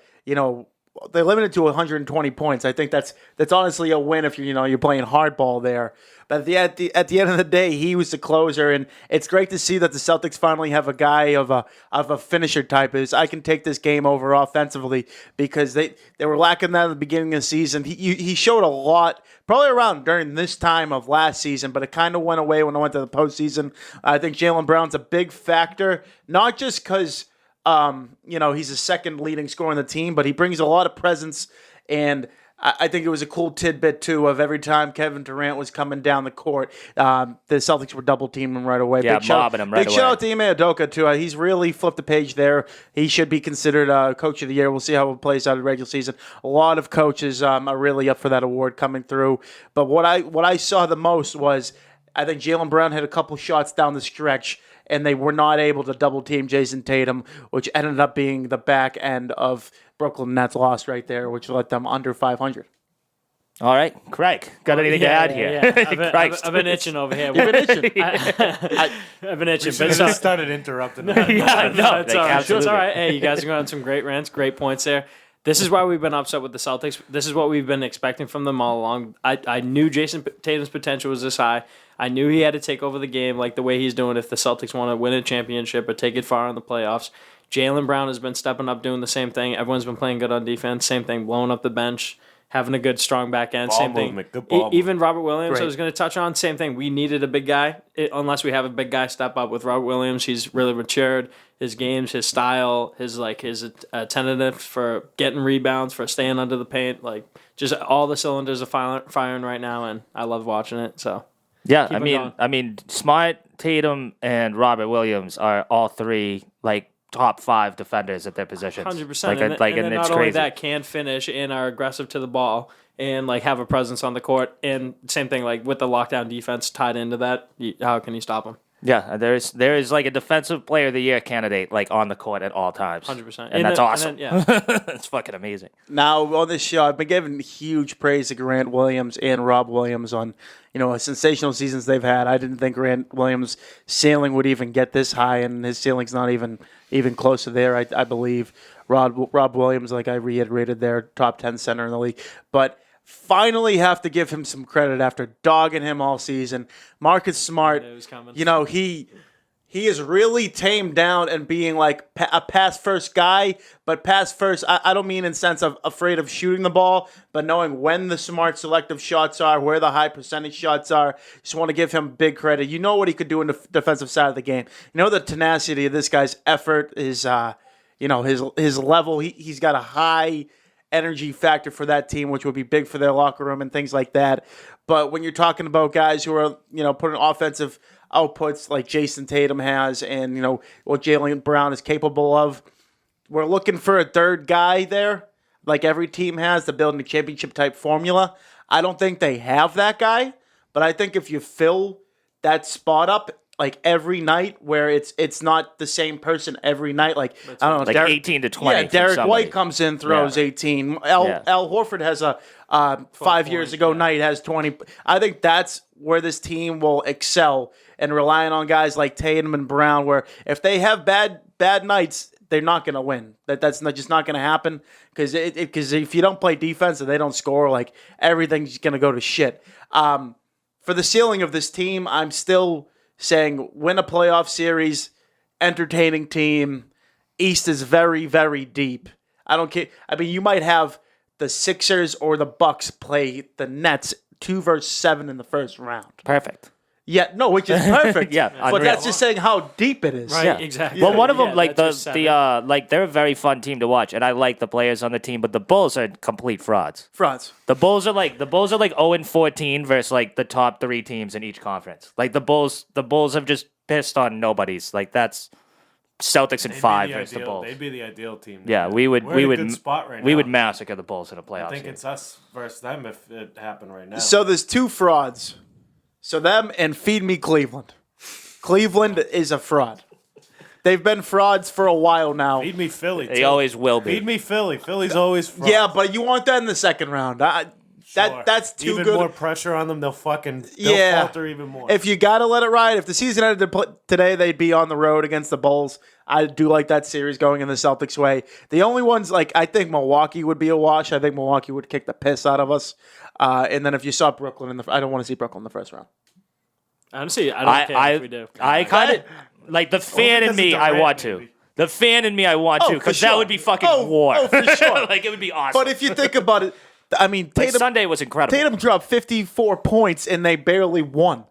they limited to 120 points. I think that's honestly a win if you're playing hardball there. But at the end of the day, he was the closer, and it's great to see that the Celtics finally have a guy of a finisher type. I can take this game over offensively because they were lacking that at the beginning of the season. He showed a lot, probably around during this time of last season, but it kind of went away when I went to the postseason. I think Jaylen Brown's a big factor, not just because he's the second leading scorer on the team, but he brings a lot of presence. And I think it was a cool tidbit, too, of every time Kevin Durant was coming down the court, the Celtics were double-teaming him right away. Yeah, mobbing him right away. Big shout out to Ime Udoka, too. He's really flipped the page there. He should be considered Coach of the Year. We'll see how it plays out in the regular season. A lot of coaches are really up for that award coming through. But what I saw the most was I think Jaylen Brown had a couple shots down the stretch, and they were not able to double-team Jayson Tatum, which ended up being the back end of Brooklyn Nets loss right there, which let them under 500. All right, Craig, got anything to add here? Yeah. I've been itching over here. You've been itching. I've been itching. But just started interrupting. No, it's all right. It's all right. Hey, you guys are going on some great rants, great points there. This is why we've been upset with the Celtics. This is what we've been expecting from them all along. I knew Jayson Tatum's potential was this high. I knew he had to take over the game like the way he's doing if the Celtics want to win a championship or take it far in the playoffs. Jaylen Brown has been stepping up doing the same thing. Everyone's been playing good on defense. Same thing, blowing up the bench, having a good, strong back end. Ball same movement, thing. good ball Even Robert Williams, Great. I was going to touch on. Same thing. We needed a big guy. Unless we have a big guy step up with Robert Williams, he's really matured. His games, his style, his attentiveness for getting rebounds, for staying under the paint, just all the cylinders are firing right now, and I love watching it. So. Yeah, Keep it I mean, Smart, Tatum, and Robert Williams are all three top 5 defenders at their positions. 100%. And not it's only crazy. that, can finish and are aggressive to the ball and have a presence on the court. And same thing with the lockdown defense tied into that. How can you stop them? Yeah, there is a defensive player of the year candidate on the court at all times. 100%, and that's awesome. And then, It's fucking amazing. Now, on this show, I've been giving huge praise to Grant Williams and Rob Williams on, sensational seasons they've had. I didn't think Grant Williams' ceiling would even get this high, and his ceiling's not even close to there, I believe. Rob Williams, like I reiterated there, top 10 center in the league. But finally have to give him some credit after dogging him all season. Marcus Smart, he is really tamed down and being a pass-first guy, but pass-first, I don't mean in sense of afraid of shooting the ball, but knowing when the smart selective shots are, where the high percentage shots are. Just want to give him big credit. You know what he could do in the defensive side of the game. You know the tenacity of this guy's effort is, his level. He's got a high energy factor for that team, which would be big for their locker room and things like that. But when you're talking about guys who are, putting offensive outputs like Jayson Tatum has and, what Jaylen Brown is capable of, we're looking for a third guy there, like every team has, to build a championship type formula. I don't think they have that guy, but I think if you fill that spot up every night, where it's not the same person every night. I don't know, 18 to 20. Yeah, Derek White comes in, throws 18. Al Horford has a 5 years ago night has 20. I think that's where this team will excel, and relying on guys like Tatum and Brown, where if they have bad nights, they're not going to win. That's just not going to happen because if you don't play defense and they don't score, everything's going to go to shit. For the ceiling of this team, I'm still saying win a playoff series, entertaining team, East is very, very deep. I don't care. I mean, you might have the Sixers or the Bucks play the Nets 2-7 in the first round. Perfect. Yeah, no, which is perfect. Yeah, but unreal. that's just saying how deep it is. Right, Yeah. exactly. Well, one of them, Yeah, like that's just seven. like they're a very fun team to watch, and I like the players on the team. But the Bulls are complete frauds. Frauds. The Bulls are like 0-14 versus like the top 3 teams in each conference. Like the Bulls have just pissed on nobodies. Like that's Celtics in 5 versus the Bulls. They'd be the ideal team. Yeah, we would We're in a good spot right we now. would massacre the Bulls in a playoff I think series. it's us versus them if it happened right now. So there's 2 frauds. So them and Feed Me Cleveland. Cleveland is a fraud. They've been frauds for a while now. Feed me Philly. They too. always will be. Feed me Philly. Philly's always frauds. Yeah, but you want that in the second round. Sure. That's too even good. more pressure on them. They'll Yeah. falter even more. If you gotta let it ride, if the season ended today, they'd be on the road against the Bulls. I do like that series going in the Celtics' way. The only ones, like, I think Milwaukee would be a wash. I think Milwaukee would kick the piss out of us. And then if you saw Brooklyn I don't want to see Brooklyn in the first round. Honestly, I don't care if we do. I kind of like the fan in because me. of I Durant, want to. maybe. The fan in me, I want to, for because sure. that would be fucking war. Oh, for sure. Like it would be awesome. But if you think about it, I mean, like, Tatum, Sunday was incredible. Tatum dropped 54 points and they barely won.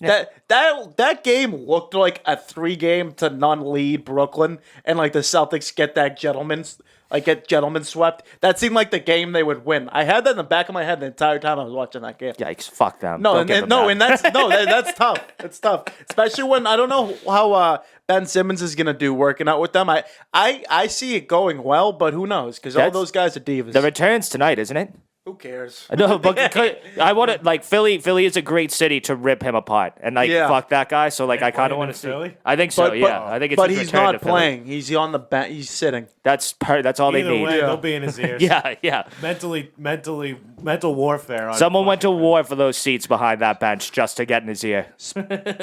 That game looked like a 3-game-to-none lead Brooklyn, and like the Celtics get gentlemen swept. That seemed like the game they would win. I had that in the back of my head the entire time I was watching that game. Yikes! Fuck them. No, Don't give and them that. that's tough. It's tough, especially when I don't know how Ben Simmons is gonna do working out with them. I see it going well, but who knows? Because all That's- those guys are divas. The return's tonight, isn't it? Who cares? No, but I want to like Philly. Philly is a great city to rip him apart and like Yeah. fuck that guy. So like I kind of playing want in to see. Philly? I think so. Yeah, I think it's. But his he's return not to Philly. playing. He's on the bench. He's sitting. That's all they Either need. way, they'll be in his ears. Yeah. Mental warfare. On Someone went to war for those seats behind that bench just to get in his ear.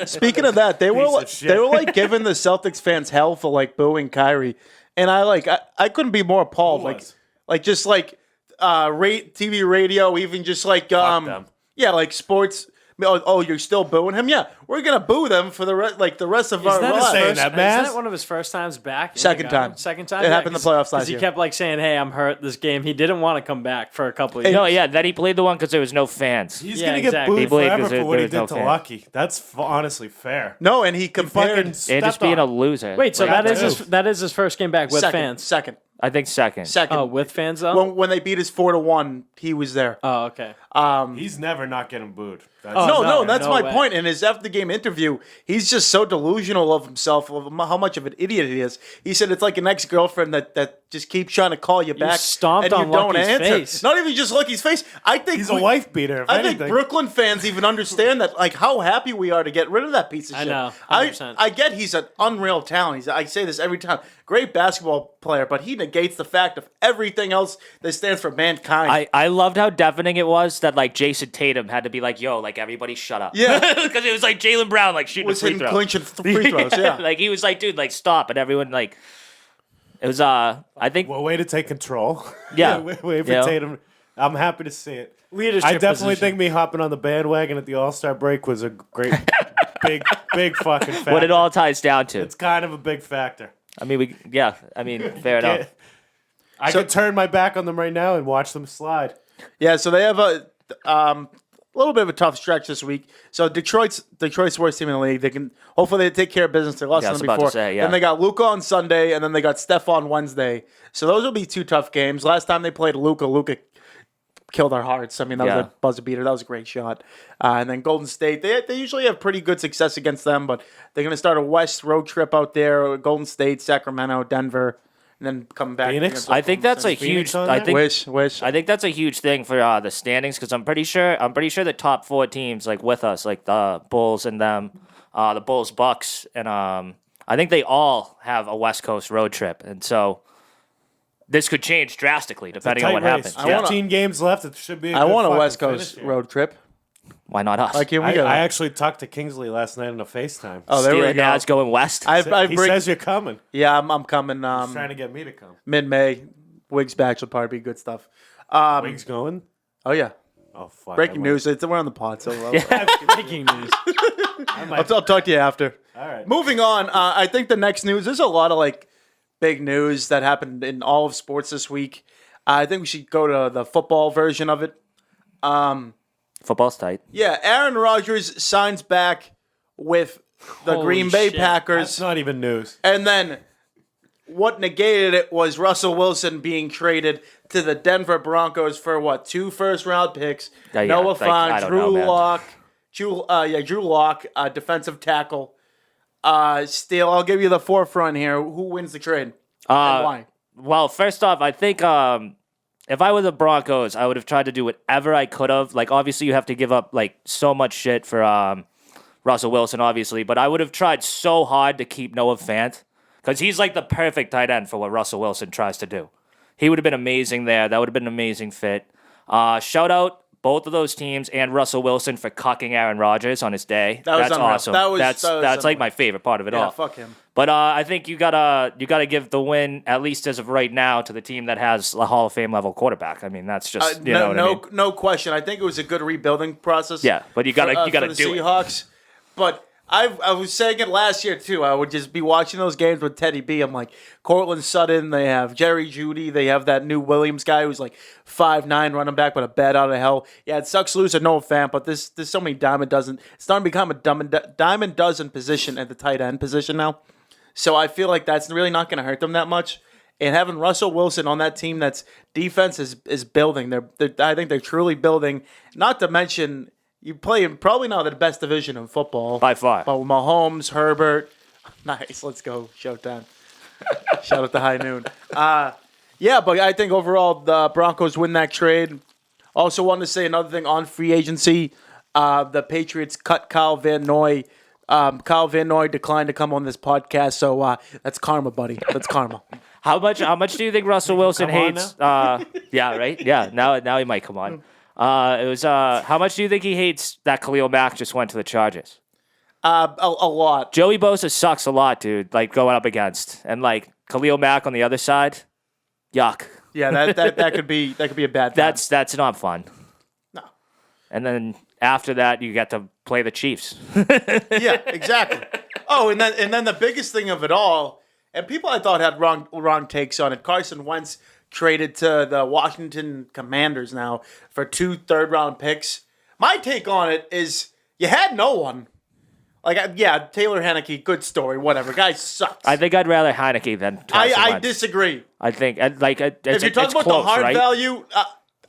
Speaking of that, they were Piece of shit. they were like giving the Celtics fans hell for like booing Kyrie, and I couldn't be more appalled. Who was? Like just like TV, radio, even just like them. yeah, like sports. Oh, you're still booing him? Yeah, we're gonna boo them for the rest of our that lives. saying that, Is Mazz? that one of his first times back? Second time. Second time. It happened in the playoffs last Because he year. kept like saying, "Hey, I'm hurt this game." He didn't want to come back for a couple of years. No, yeah. Then he played the one because there was no fans. He's Yeah, gonna get exactly. booed He played forever 'cause for what he there did was to no fan. Lucky. That's honestly fair. No, and he Fucking compared And just stepped being a on. loser. Wait, so Right, that is his first game back with fans. Second. I think second. Oh, with fans though. When they beat us 4-1, he was there. Oh, okay. He's never not getting booed. That's No, that's no my way. point. In his after the game interview, he's just so delusional of himself, of how much of an idiot he is. He said it's like an ex-girlfriend that just keeps trying to call you back, stomped and you on don't Lucky's answer. face. Not even just Lucky's face. I think He's a wife beater. If I anything. think Brooklyn fans even understand that, like how happy we are to get rid of that piece of I shit. know, 100%. I get he's an unreal talent. I say this every time. Great basketball player, but he negates the fact of everything else that stands for mankind. I loved how deafening it was that like Jayson Tatum had to be like, "Yo, like everybody shut up." Yeah. Because it was like Jaylen Brown like shooting was a free him throw. clinching free throws. Yeah. Like he was like, "Dude, like stop," and everyone like. It was I think Well, way to take control. Yeah. way for Yeah. Tatum. I'm happy to see it. Leadership I definitely position. think me hopping on the bandwagon at the All-Star break was a great, big fucking factor. what it all ties down to. It's kind of a big factor. I mean, fair enough. I could turn my back on them right now and watch them slide. Yeah, so they have a little bit of a tough stretch this week. So Detroit's worst team in the league. They can hopefully they take care of business. They lost Yeah, I them was about to before. say, yeah. Then they got Luka on Sunday, and then they got Steph on Wednesday. So those will be 2 tough games. Last time they played Luka killed our hearts. I mean, that was a buzzer beater. That was a great shot. And then Golden State, they usually have pretty good success against them, but they're going to start a West road trip out there. Golden State, Sacramento, Denver, and then come back. Phoenix? against I think that's a Phoenix huge. on I there? think Wish. I think that's a huge thing for the standings because I'm pretty sure the top 4 teams like with us, like the Bulls and them, the Bulls, Bucks, and I think they all have a West Coast road trip, and so this could change drastically depending on what happens. I wanna- 15 games left. It should be. I want a good West fucking Coast finish here. road trip. Why not us? Like, here we I go. actually talked to Kingsley last night on a FaceTime. Oh, there Steele we and go. Nazz going west. I He bring, says you're coming. yeah, I'm coming He's trying to get me to come. mid-May. Wiggs back should probably be good stuff. Wings going? Oh, yeah. Oh, fuck. Breaking news. We're on the pod, so Breaking news. I'll talk to you after. All right. Moving on, I think the next news, there's a lot of, like, big news that happened in all of sports this week. I think we should go to the football version of it. Football's tight. Yeah, Aaron Rodgers signs back with the Holy Green Bay shit. Packers. That's not even news. And then what negated it was Russell Wilson being traded to the Denver Broncos for what? 2 first-round picks. Yeah, Noah like, I Fant, don't Drew know, man. Lock, Drew Lock, defensive tackle. Steele, I'll give you the forefront here. Who wins the trade and why? Well, first off, I think if I were the Broncos, I would have tried to do whatever I could have. Like, obviously, you have to give up like so much shit for Russell Wilson, obviously, but I would have tried so hard to keep Noah Fant because he's like the perfect tight end for what Russell Wilson tries to do. He would have been amazing there. That would have been an amazing fit. Shout out both of those teams and Russell Wilson for cucking Aaron Rodgers on his day. That's unreal. awesome. That's unreal. like my favorite part of it Yeah, all. fuck him. But I think you gotta give the win, at least as of right now, to the team that has a Hall of Fame level quarterback. I mean, that's just you know what I mean? No question. I think it was a good rebuilding process. Yeah, but you gotta for the do it. Seahawks. But I was saying it last year too. I would just be watching those games with Teddy B. I'm like, Cortland Sutton. They have Jerry Jeudy. They have that new Williams guy who's like 5'9" running back, but a bat out of hell. Yeah, it sucks to lose a Noah Fant, but there's so many dime a dozen. It's starting to become a dime a dozen position at the tight end position now. So I feel like that's really not going to hurt them that much. And having Russell Wilson on that team, that's defense is building. I think they're truly building. Not to mention, you play in probably not the best division in football By far. But with Mahomes, Herbert, nice. Let's go Showtime. Shout out to High Noon. Yeah, but I think overall the Broncos win that trade. Also wanted to say another thing on free agency. The Patriots cut Kyle Van Noy. Kyle Van Noy declined to come on this podcast, so that's karma, buddy. That's karma. How much do you think Russell Wilson come on hates? Yeah, right. Yeah, now he might come on. It was how much do you think he hates that Khalil Mack just went to the Chargers? A lot. Joey Bosa sucks a lot, dude. Like going up against and like Khalil Mack on the other side. Yuck. Yeah, that could be a bad thing. That's not fun. No. And then after that, you get to play the Chiefs. Yeah, exactly. Oh, and then the biggest thing of it all, and people I thought had wrong takes on it. Carson Wentz traded to the Washington Commanders now for 2 third-round picks. My take on it is you had no one. Like, yeah, Taylor Heineke, good story, whatever. Guy sucks. I think I'd rather Heineke than Carson I Wentz. disagree. I think it's, If you're talking it's about close, the hard right? value,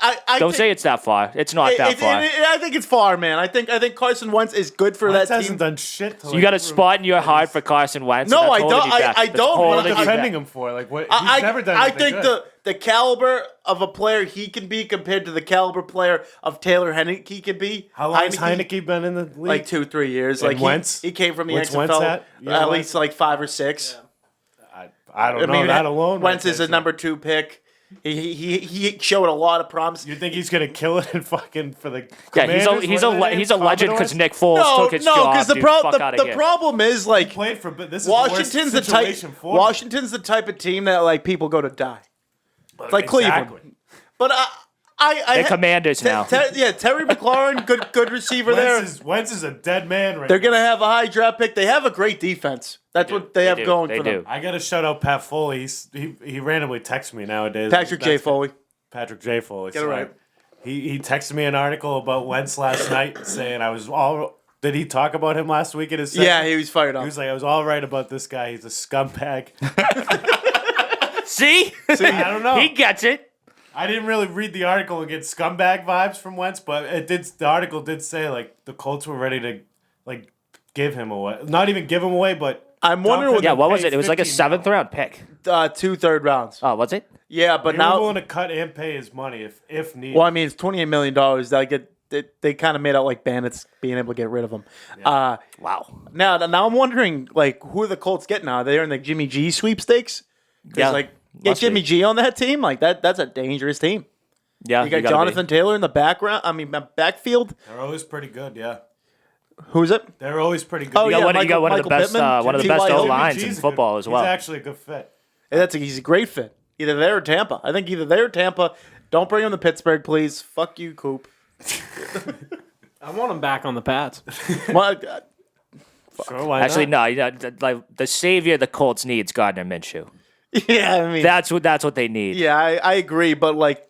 I Don't think, say it's that far. It's not that far. I think it's far, man. I think Carson Wentz is good for Wentz that team. hasn't done shit. So you got a spot in your heart for Carson Wentz. No, and that's I holding don't. you back. I That's don't. holding What are you you defending back. him for? Like what? He's never done I anything think good. the caliber of a player he can be compared to the caliber player of Taylor Heineke can be. How long has Heineke been in the league? Like 2-3 years. And Like Wentz? he came from the What's XFL Wentz at? at least like 5 or 6. I don't know that alone. Wentz right is there, a number 2 pick. He showed a lot of promise. You think he's gonna kill it and fucking for the Yeah, Commanders? he's What are their a names? legend because Commodores? Nick Foles No, took his job. because Dude, fuck outta the here. problem is like Played for, but this is the worst Washington's the situation type. for him. Washington's the type of team that like people go to die. It's like Cleveland. But The Commanders now. Terry McLaurin, good receiver there. Wentz is a dead man right They're now. gonna have a high draft pick. They have a great defense. That's what they have do. going They for them. I gotta shout out Pat Foley. He randomly texts me nowadays. Patrick J. Foley. Patrick J. Foley. Get it right. He texted me an article about Wentz last night saying I was all. Did he talk about him last week in his segment? Yeah, he was fired up. He was like, I was all right about this guy. He's a scumbag. See? I don't know. He gets it. I didn't really read the article and get scumbag vibes from Wentz, but it did. The article did say like the Colts were ready to like give him away, not even give him away, but I'm wondering what Yeah, what was pay it? It was like a 15 7th round pick. 2 third rounds. Oh, was it? Yeah, but They were now, willing to cut and pay his money if needed. well, I mean, it's $28 million. They kind of made out like bandits being able to get rid of him. Wow. Now I'm wondering like who are the Colts getting now? Are they in the Jimmy G sweepstakes? Yeah, Like get must Jimmy be. G on that team. Like that's a dangerous team. Yeah, You got gotta Jonathan Taylor in the background. I mean, backfield. They're always pretty good, yeah. Who's it? They're always pretty good. Oh, You got, yeah, one, you got one of Michael the best, Pittman, one of the T.Y. best Hilton. O lines Jimmy in G's football good. as well. He's actually a good fit. He's a great fit. Either there or Tampa. I think either there or Tampa. Don't bring him to Pittsburgh, please. Fuck you, Coop. I want him back on the Pats. Well, Sure, why Actually, not? no. You know, like the savior the Colts needs Gardner Minshew. Yeah, I mean, That's what they need. yeah, I agree, but like,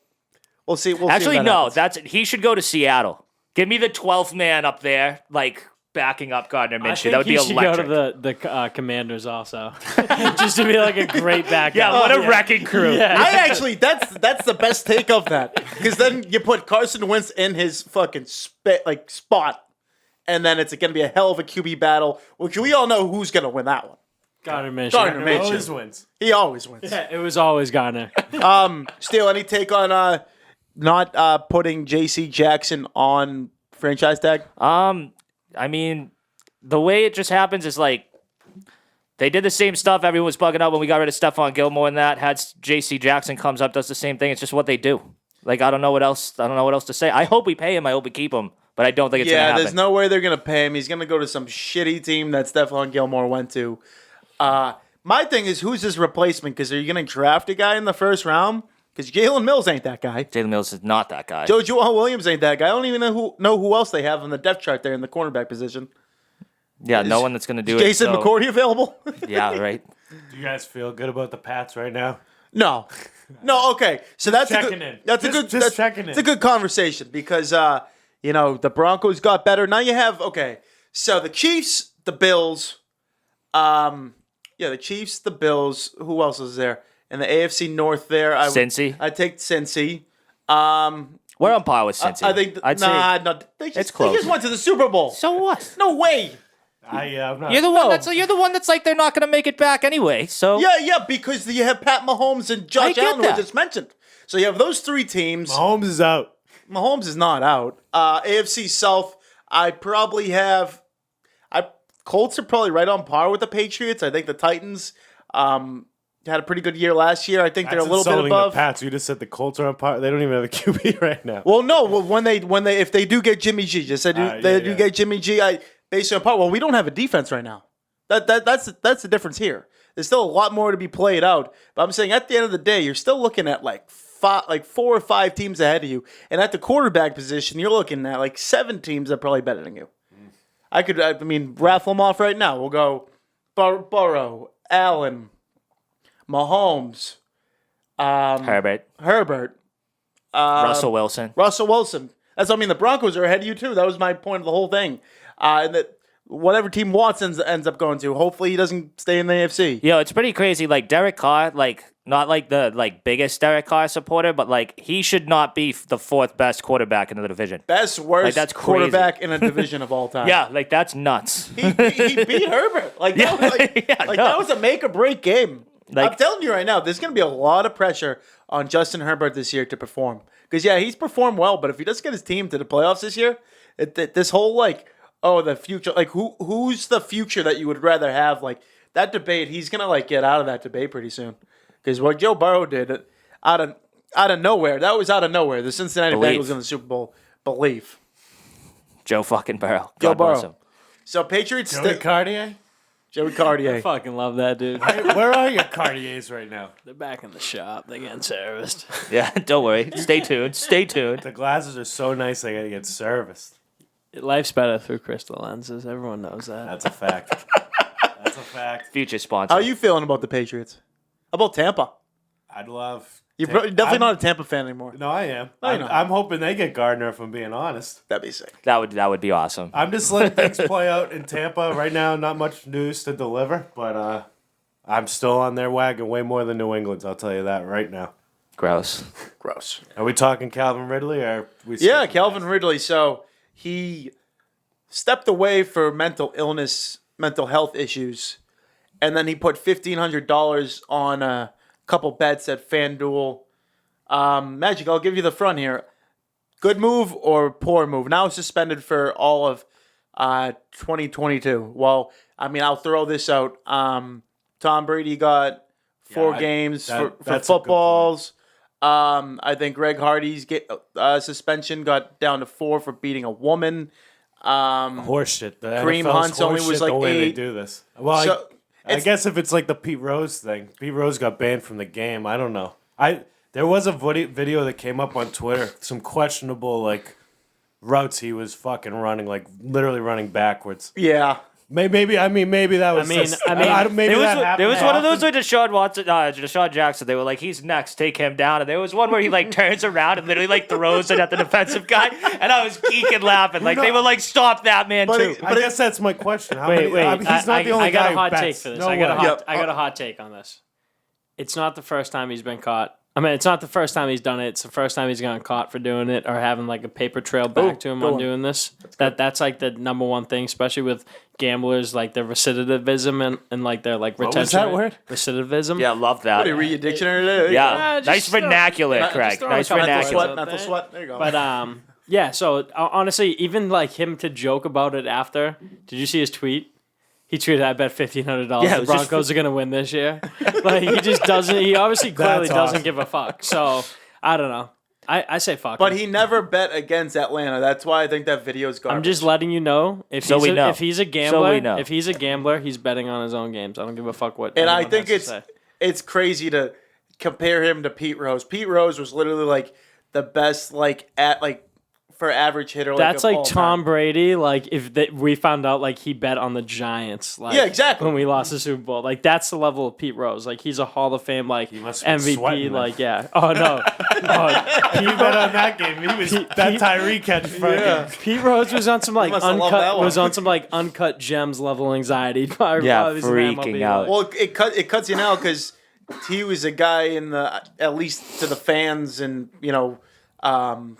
we'll see. Actually, if that no. happens. He should go to Seattle. Give me the 12th man up there, like backing up Gardner I Minshew. think That would be he should electric. go to the Commanders also, just to be like a great backup. Yeah, what a wrecking crew. Yeah. I actually, that's the best take of that, because then you put Carson Wentz in his fucking spot, and then it's going to be a hell of a QB battle, which we all know who's going to win that one. Gardner Minshew. Gardner He Minshew. always wins. He always wins. Yeah, it was always Gardner. Steele, any take on not putting J.C. Jackson on franchise tag? I mean, the way it just happens is like they did the same stuff. Everyone was bugging out when we got rid of Stephon Gilmore and that. Had J.C. Jackson comes up, does the same thing. It's just what they do. Like, I don't know what else to say. I hope we pay him. I hope we keep him. But I don't think it's going to happen. There's no way they're going to pay him. He's going to go to some shitty team that Stephon Gilmore went to. My thing is, who's his replacement? Because are you going to draft a guy in the first round? Because Jalen Mills ain't that guy. Jalen Mills is not that guy. Joe Williams ain't that guy. I don't even know who else they have on the depth chart there in the cornerback position. Yeah, no one that's going to do Jason it. McCourty available? Yeah, right. Do you guys feel good about the Pats right now? No. Okay. So that's checking a in. good, That's Just- a good. just that's, checking in. It's a good conversation because the Broncos got better. Now you have So the Chiefs, the Bills, the Chiefs, the Bills. Who else is there in the AFC North? There, Cincy. I take Cincy. We're on par with Cincy. I think I'd say no. They it's just close. went to the Super Bowl. So what? No way. I'm not. You're the one that's like they're not going to make it back anyway. So Yeah, because you have Pat Mahomes and Josh get Allen, who I that. just mentioned. So you have those three teams. Mahomes is out. Mahomes is not out. AFC South, I probably have. Colts are probably right on par with the Patriots. I think the Titans had a pretty good year last year. I think they're a little bit insulting above. the Pats. You just said the Colts are on par. They don't even have a QB right now. Well, no. Well, when they if they do get Jimmy G, just said they do get Jimmy G. Based on part. Well, we don't have a defense right now. That's the difference here. There's still a lot more to be played out. But I'm saying at the end of the day, you're still looking at like 4 or 5 teams ahead of you, and at the quarterback position, you're looking at like 7 teams that are probably better than you. I raffle them off right now. We'll go Burrow, Allen, Mahomes, Herbert, Russell Wilson. That's what I mean. The Broncos are ahead of you too. That was my point of the whole thing. And that whatever team Watson ends up going to, hopefully he doesn't stay in the AFC. Yo, it's pretty crazy. Like Derek Carr, like not like the biggest Derek Carr supporter, but like he should not be the 4th best quarterback in the division. Best, worst Like, that's quarterback in a division of all time. Yeah, like that's nuts. He beat Herbert. That was a make or break game. Like- I'm telling you right now, there's going to be a lot of pressure on Justin Herbert this year to perform. Because he's performed well, but if he doesn't get his team to the playoffs this year, this whole the future, who's the future that you would rather have? Like that debate, he's gonna get out of that debate pretty soon. Because what Joe Burrow did out of nowhere, that was out of nowhere. The Cincinnati Bengals in the Super Bowl, belief. Joe fucking Burrow. Joe God bless Burrow. him. So Patriots, Joey Cartier? Joey Cartier. I fucking love that dude. Where are your Cartiers right now? They're back in the shop. They're getting serviced. Yeah, don't worry. Stay tuned. Stay tuned. The glasses are so nice they gotta get serviced. Life's better through crystal lenses. Everyone knows that. That's a fact. That's a fact. Future sponsor. How are you feeling about the Patriots? How about Tampa? I'd love. You're definitely not a Tampa fan anymore. No, I am. No, you're not. I'm hoping they get Gardner, if I'm being honest. That'd be sick. That would be awesome. I'm just letting things play out in Tampa right now. Not much news to deliver, but I'm still on their wagon way more than New England's. I'll tell you that right now. Gross. Are we talking Calvin Ridley or we? Yeah, Calvin Ridley. So he stepped away for mental health issues, and then he put $1,500 on a couple bets at FanDuel. Magic, I'll give you the front here. Good move or poor move? Now suspended for all of 2022. Well, I'll throw this out. Tom Brady got 4 games for that's a good footballs. I think Greg Hardy's suspension got down to 4 for beating a woman. Horseshit. The Kareem NFL's Hunt's only horseshit was the like way 8. they do this. Well, So, I guess if it's like the Pete Rose thing, Pete Rose got banned from the game. I don't know. There was a video that came up on Twitter, some questionable routes he was fucking running, literally running backwards. Yeah. Maybe that was. Maybe that happened. There was one of those with Deshaun Jackson. They were like, he's next, take him down. And there was one where he like turns around and literally like throws it at the defensive guy. And I was geeking laughing. Like they were like, stop that man too. I guess that's my question. Wait. He's not the only guy who I got a hot bets. take for this. No I got way. a hot take on this. It's not the first time he's been caught. I mean, it's not the first time he's done it. It's the first time he's gotten caught for doing it or having like a paper trail back to him on doing this. That's like the number one thing, especially with gamblers, like their recidivism and like their like retention. What was that word? Recidivism. Yeah, love that. What, do you read your dictionary today? Yeah, nice vernacular, just Craig. throwing a Nice couple vernacular. words Not the sweat. There you go. But yeah. So honestly, even like him to joke about it after. Did you see his tweet? He tweeted, "I bet $1,500 Yeah, the Broncos are gonna win this year." Like he just doesn't. He obviously clearly doesn't give a fuck. So I don't know. I say fuck. But him. he never bet against Atlanta. That's why I think that video's garbage. I'm just letting you know if So he's we know. if he's a gambler, we know. if he's a gambler, he's betting on his own games. I don't give a fuck what. And I anyone think has to say. it's crazy to compare him to Pete Rose. Pete Rose was literally like the best for average hitter. That's of like all Tom time. Brady. Like if we found out like he bet on the Giants. Like, Yeah, exactly. When we lost the Super Bowl, like that's the level of Pete Rose. Like he's a Hall of Fame like must have been sweating MVP. then. Like yeah. Oh no. He bet on that game. He was that Tyree catch. Pete Rose was on some like must have loved that uncut gems level anxiety. Yeah, freaking out. Well, it cuts you now because he was a guy in the at least to the fans and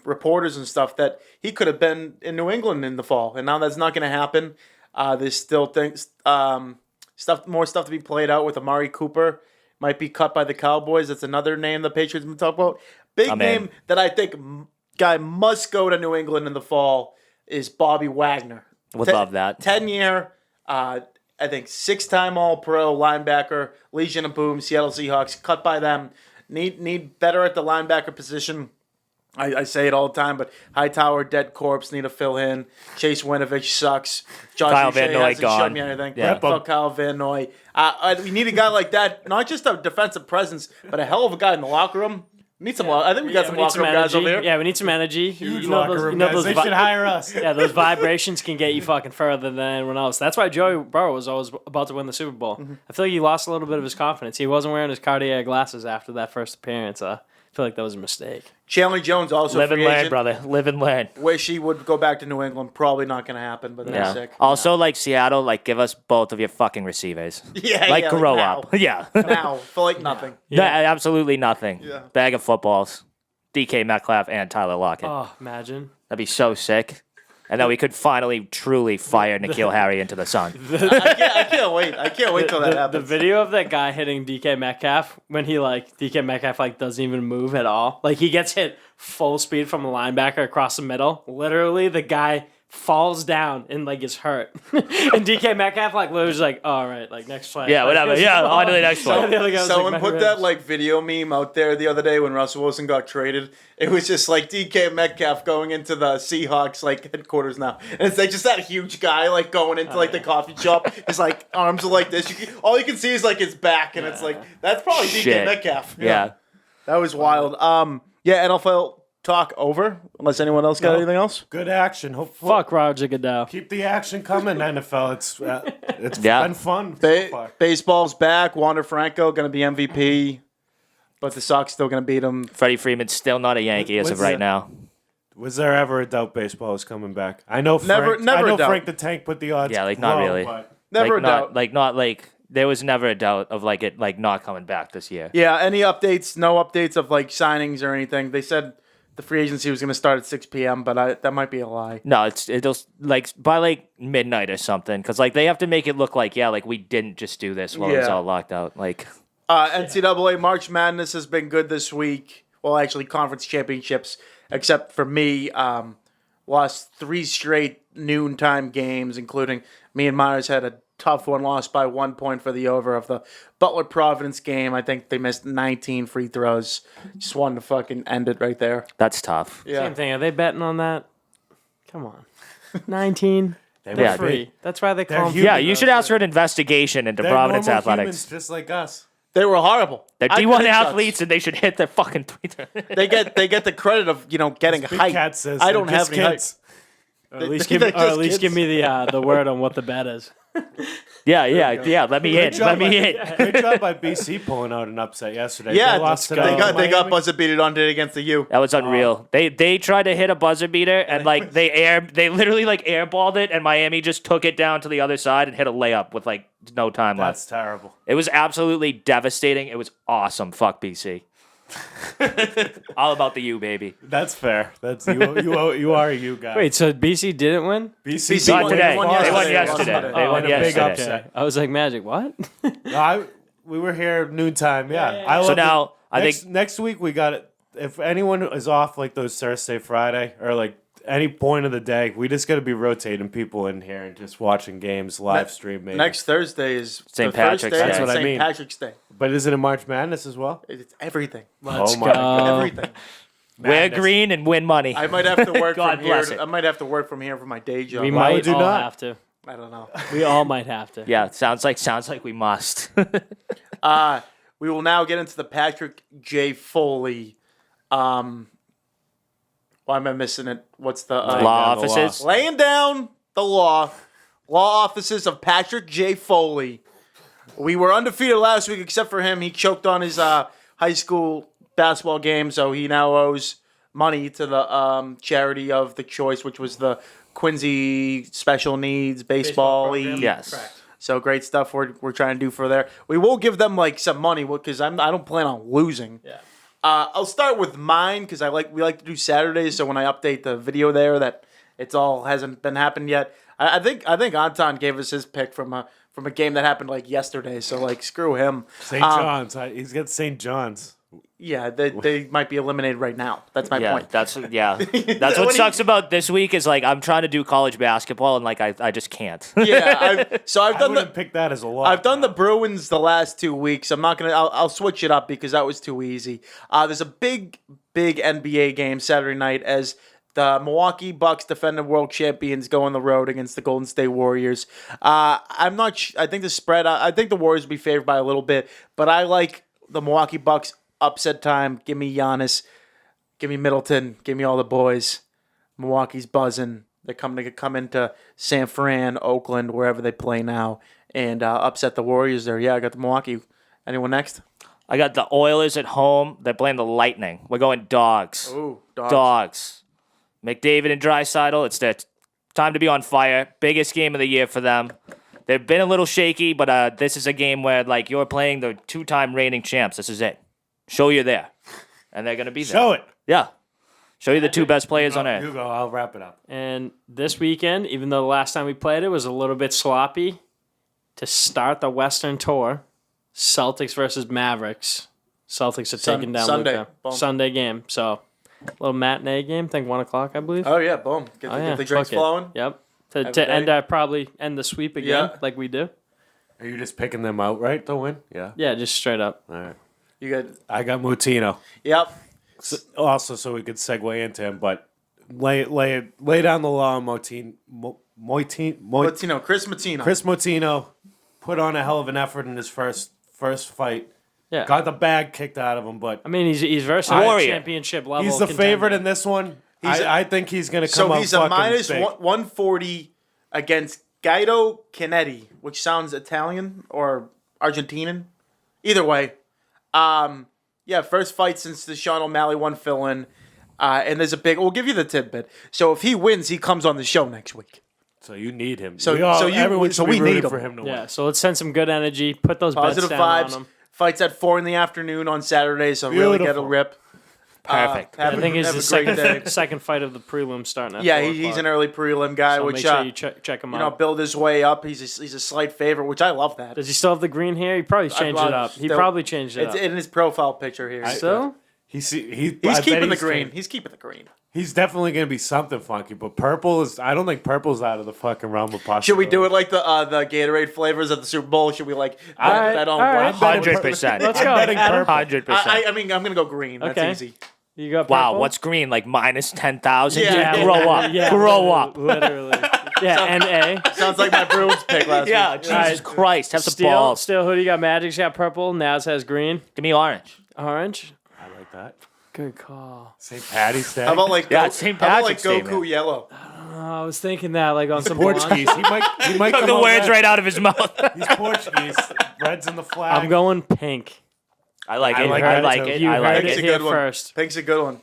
reporters and stuff that he could have been in New England in the fall, and now that's not going to happen. There's still more stuff to be played out with Amari Cooper. Might be cut by the Cowboys. That's another name the Patriots have been talking about. Big name that I think guy must go to New England in the fall is Bobby Wagner. Would love that. 10-year, I think 6-time All-Pro linebacker, Legion of Boom, Seattle Seahawks, cut by them. Need better at the linebacker position. I say it all the time, but Hightower, dead corpse, need to fill in. Chase Winovich sucks. Josh Kyle Uche Van Noy hasn't gone. shown me anything. Yeah. Fuck Kyle Van Noy. We need a guy like that, not just a defensive presence, but a hell of a guy in the locker room. Need some. I think we got some locker room guys over here. Yeah, we need some energy. Huge locker room guys. They should hire us. Yeah, those vibrations can get you fucking further than anyone else. That's why Joey Burrow was always about to win the Super Bowl. I feel like he lost a little bit of his confidence. He wasn't wearing his Cartier glasses after that first appearance. I feel like that was a mistake. Chandler Jones also Live and free learn, agent. brother. Live and learn. Wish he would go back to New England. Probably not going to happen, but that's sick. Also, like Seattle, like give us both of your fucking receivers. Yeah, Like yeah, grow now. up. Yeah. Now, for like nothing. No, absolutely nothing. Yeah. Bag of footballs. DK Metcalf and Tyler Lockett. Oh, imagine. That'd be so sick. And then we could finally, truly fire N'Keal Harry into the sun. I can't wait. I can't wait till that The happens. video of that guy hitting DK Metcalf when he DK Metcalf doesn't even move at all. Like he gets hit full speed from a linebacker across the middle. Literally, the guy falls down and is hurt. And DK Metcalf literally is like, oh, all right, next play. Yeah, whatever. Yeah, on to the next So one. the other guy was Someone "My put ribs." that video meme out there the other day when Russell Wilson got traded. It was just DK Metcalf going into the Seahawks headquarters now, and it's just that huge guy going into the coffee shop. His arms are like this. All you can see is his back, and it's that's probably DK Shit. Metcalf. Yeah. That was wild. Yeah, NFL talk over. Unless anyone else got anything else. Good action. Hopefully, Fuck Roger Goodell. keep the action coming, NFL. It's Yeah. been fun so far. Baseball's back. Wander Franco going to be MVP, but the Sox still going to beat him. Freddie Freeman's still not a Yankee as of What's right that? now. Was there ever a doubt baseball was coming back? I know Never Frank, I a know doubt. Frank the Tank put the odds. Yeah, not low, really. but Never a doubt. There was never a doubt of it not coming back this year. Yeah, any updates? No updates of signings or anything. They said the free agency was going to start at 6 p.m., but that might be a lie. No, it'll by midnight or something because they have to make it look we didn't just do this while it was Yeah. all locked out. NCAA March Madness has been good this week. Well, actually, conference championships, except for me, lost 3 straight noontime games, including me and Myers had a tough one, lost by 1 point for the over of the Butler-Providence game. I think they missed 19 free throws. Just wanted to fucking end it right there. That's tough. Yeah. Same thing. Are they betting on that? Come on. 19. they Yeah, were Free. That's why they They're call them huge. Yeah, you should ask for an investigation into They're Providence normal athletics. humans just like us. They were horrible. They're I D1 couldn't athletes and they should hit their fucking three. They get the credit of getting Big height. Cat says I don't they're have just any kids. height. Or at least They're give just me kids. the word on what the bet is. Yeah. Let me in. Let me in. Good job by BC pulling out an upset yesterday. Yeah, They lost they to got Miami. buzzer beated on it against the U. That was unreal. They tried to hit a buzzer beater and like they literally like airballed it and Miami just took it down to the other side and hit a layup with like no time left. That's terrible. It was absolutely devastating. It was awesome. Fuck BC. All about the U, baby. That's fair. That's you are a you guy. Wait, so BC didn't win? BC Not won- today. they won They won yesterday. yesterday. They won in a big yesterday. upset. I was like, Magic, what? No, we were here noontime. Yeah. I So love now I next, think next week we got it. If anyone is off like those Thursday, Friday, or like any point of the day, we just got to be rotating people in here and just watching games live stream. Maybe. Next Thursday is St. the first Patrick's day Day. of That's what I St. mean. Patrick's Day. But is it a March Madness as well? It's everything. Let's Oh my go. God. Everything. wear Madness. green and win money. I might have to work God from here. bless it. I might have to work from here for my day job. We Why might would you all not? have to. I don't know. We all might have to. Yeah, sounds like we must. We will now get into the Patrick J. Foley. Why am I missing it? What's the Law down the offices. laying down the law offices of Patrick J. Foley. We were undefeated last week, except for him. He choked on his high school basketball game, so he now owes money to the charity of the choice, which was the Quincy Special Needs Baseball program. League. Yes. So great stuff we're trying to do for there. We will give them like some money because I don't plan on losing. Yeah. I'll start with mine because we like to do Saturdays. So when I update the video there, that it's all hasn't been happened yet. I think Anton gave us his pick from a game that happened like yesterday. So like screw him. St. John's. He's got St. John's. Yeah, they might be eliminated right now. That's my Yeah, point. that's what What do sucks about this week is like I'm trying to do college basketball and like I just can't. Yeah, I've I done wouldn't pick that as a lot. I've done the Bruins the last 2 weeks. I'm not gonna. I'll switch it up because that was too easy. There's a big NBA game Saturday night as the Milwaukee Bucks, defending world champions, go on the road against the Golden State Warriors. I'm not. I think the spread. I think the Warriors will be favored by a little bit, but I like the Milwaukee Bucks upset time. Give me Giannis. Give me Middleton. Give me all the boys. Milwaukee's buzzing. They're coming to come into San Fran, Oakland, wherever they play now, and upset the Warriors there. Yeah, I got the Milwaukee. Anyone next? I got the Oilers at home. They're playing the Lightning. We're going Dogs. Ooh, Dogs. McDavid and Draisaitl. It's their time to be on fire. Biggest game of the year for them. They've been a little shaky, but this is a game where like you're playing the 2-time reigning champs. This is it. Show you're there, and they're gonna be there. Show it. Yeah. Show you the two best players on earth. You go. I'll wrap it up. And this weekend, even though the last time we played it was a little bit sloppy, to start the Western Tour, Celtics versus Mavericks. Celtics are taking down Sunday. Luka. Boom. Sunday game. So, little matinee game. I think 1 o'clock, I believe. Oh yeah, boom. Get the drinks fuck it. flowing. Yep. Every To day. end probably end the sweep again, Yeah. like we do. Are you just picking them out right to win? Yeah. Yeah, just straight up. All right. You got. I got Mutino. Yep. Also, so we could segue into him, but lay down the law on Chris Matino. Chris Mutino put on a hell of an effort in his first fight. Yeah. Got the bag kicked out of him, but I mean, he's versatile. Warrior. Championship level. he's the contender. favorite in this one. I think he's going to come So out he's a fucking minus big. 140 against Guido Canetti, which sounds Italian or Argentinian. Either way, yeah, first fight since the Sean O'Malley one fill-in, and there's a big. We'll give you the tidbit. So if he wins, he comes on the show next week. So you need him. So- everyone so should we be rooting need him. for him to Yeah, win. so let's send some good energy. Put those Positive bets down vibes. on him. Fights at 4 p.m. on Saturday, so really get a Beautiful. rip. Perfect. Have I think have it's a the great day. second fight of the prelim starting at Yeah, 4 he's o'clock. an early prelim guy, So which make sure you check him out. build his way up. He's a slight favorite, which I love that. Does he still have the green hair? He probably changed it up. He still- probably changed it It's up. in his profile picture here. Still? He's He's I keeping bet the green. He's keeping the green. He's definitely going to be something funky, but purple is. I don't think purple's out of the fucking realm of possibility. Should we do it like the Gatorade flavors at the Super Bowl? Should we like right, bet on all right. black? 100%. Let's I'm go. betting Adam. purple. 100%. I mean, I'm gonna go green. That's Okay. easy. You got Wow, purple? what's green? Like minus 10,000? Yeah. Dude, grow up. Yeah, grow up. Literally. Yeah, NA. Sounds like my Bruins pick last Yeah, week. Jesus Christ. Have some Steele, balls. Steele, who do you got? Magic's got purple. Nazz has green. Give me orange. Orange. I like that. Good call. St. Patty's Day. How about like Yeah, it's St. how about like Patrick's Day, Goku man. yellow? I was thinking that like on some Portuguese. He might Took come the out words red. right out of his mouth. He's Portuguese. Red's in the flag. I'm going pink. I like I it. like I that like too. it. You I like heard Pink's it a here good one. first. Pink's a good one.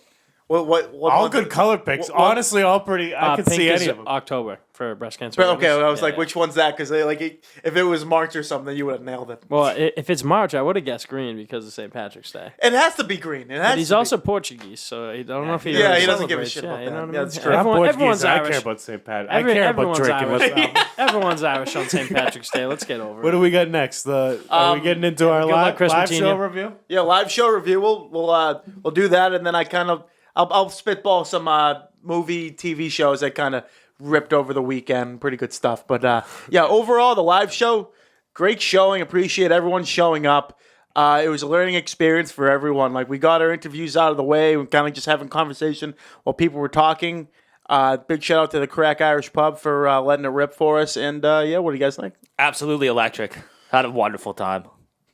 What all month- good color picks. what- Honestly, all pretty. I could Pink see is any of them. October for breast cancer. But, okay, awareness. I was Yeah, like, yeah. which one's that? Because if it was March or something, you would have nailed it. Well, if it's March, I would have guessed green because of St. Patrick's Day. It has to be green. It has But he's to also be. Portuguese, so I don't know if he. Yeah, really he doesn't give a celebrates. shit Yeah, about you know that. what I Yeah, mean? that's true. I'm Everyone- Portuguese. everyone's I Irish. care about St. Patrick. I care about Everyone's drinking. Irish. Everyone's Irish on St. Patrick's Day. Let's get over What it. do we got next? Are we getting into our good luck, live Chris show Martinez. review? Yeah, live show review. We'll do that, and then I'll spitball some movie, TV shows that kind of ripped over the weekend. Pretty good stuff. But yeah, overall, the live show, great showing. Appreciate everyone showing up. It was a learning experience for everyone. Like, we got our interviews out of the way. We're kind of just having conversation while people were talking. Big shout out to the Crack Irish Pub for letting it rip for us. And yeah, what do you guys think? Absolutely electric. Had a wonderful time.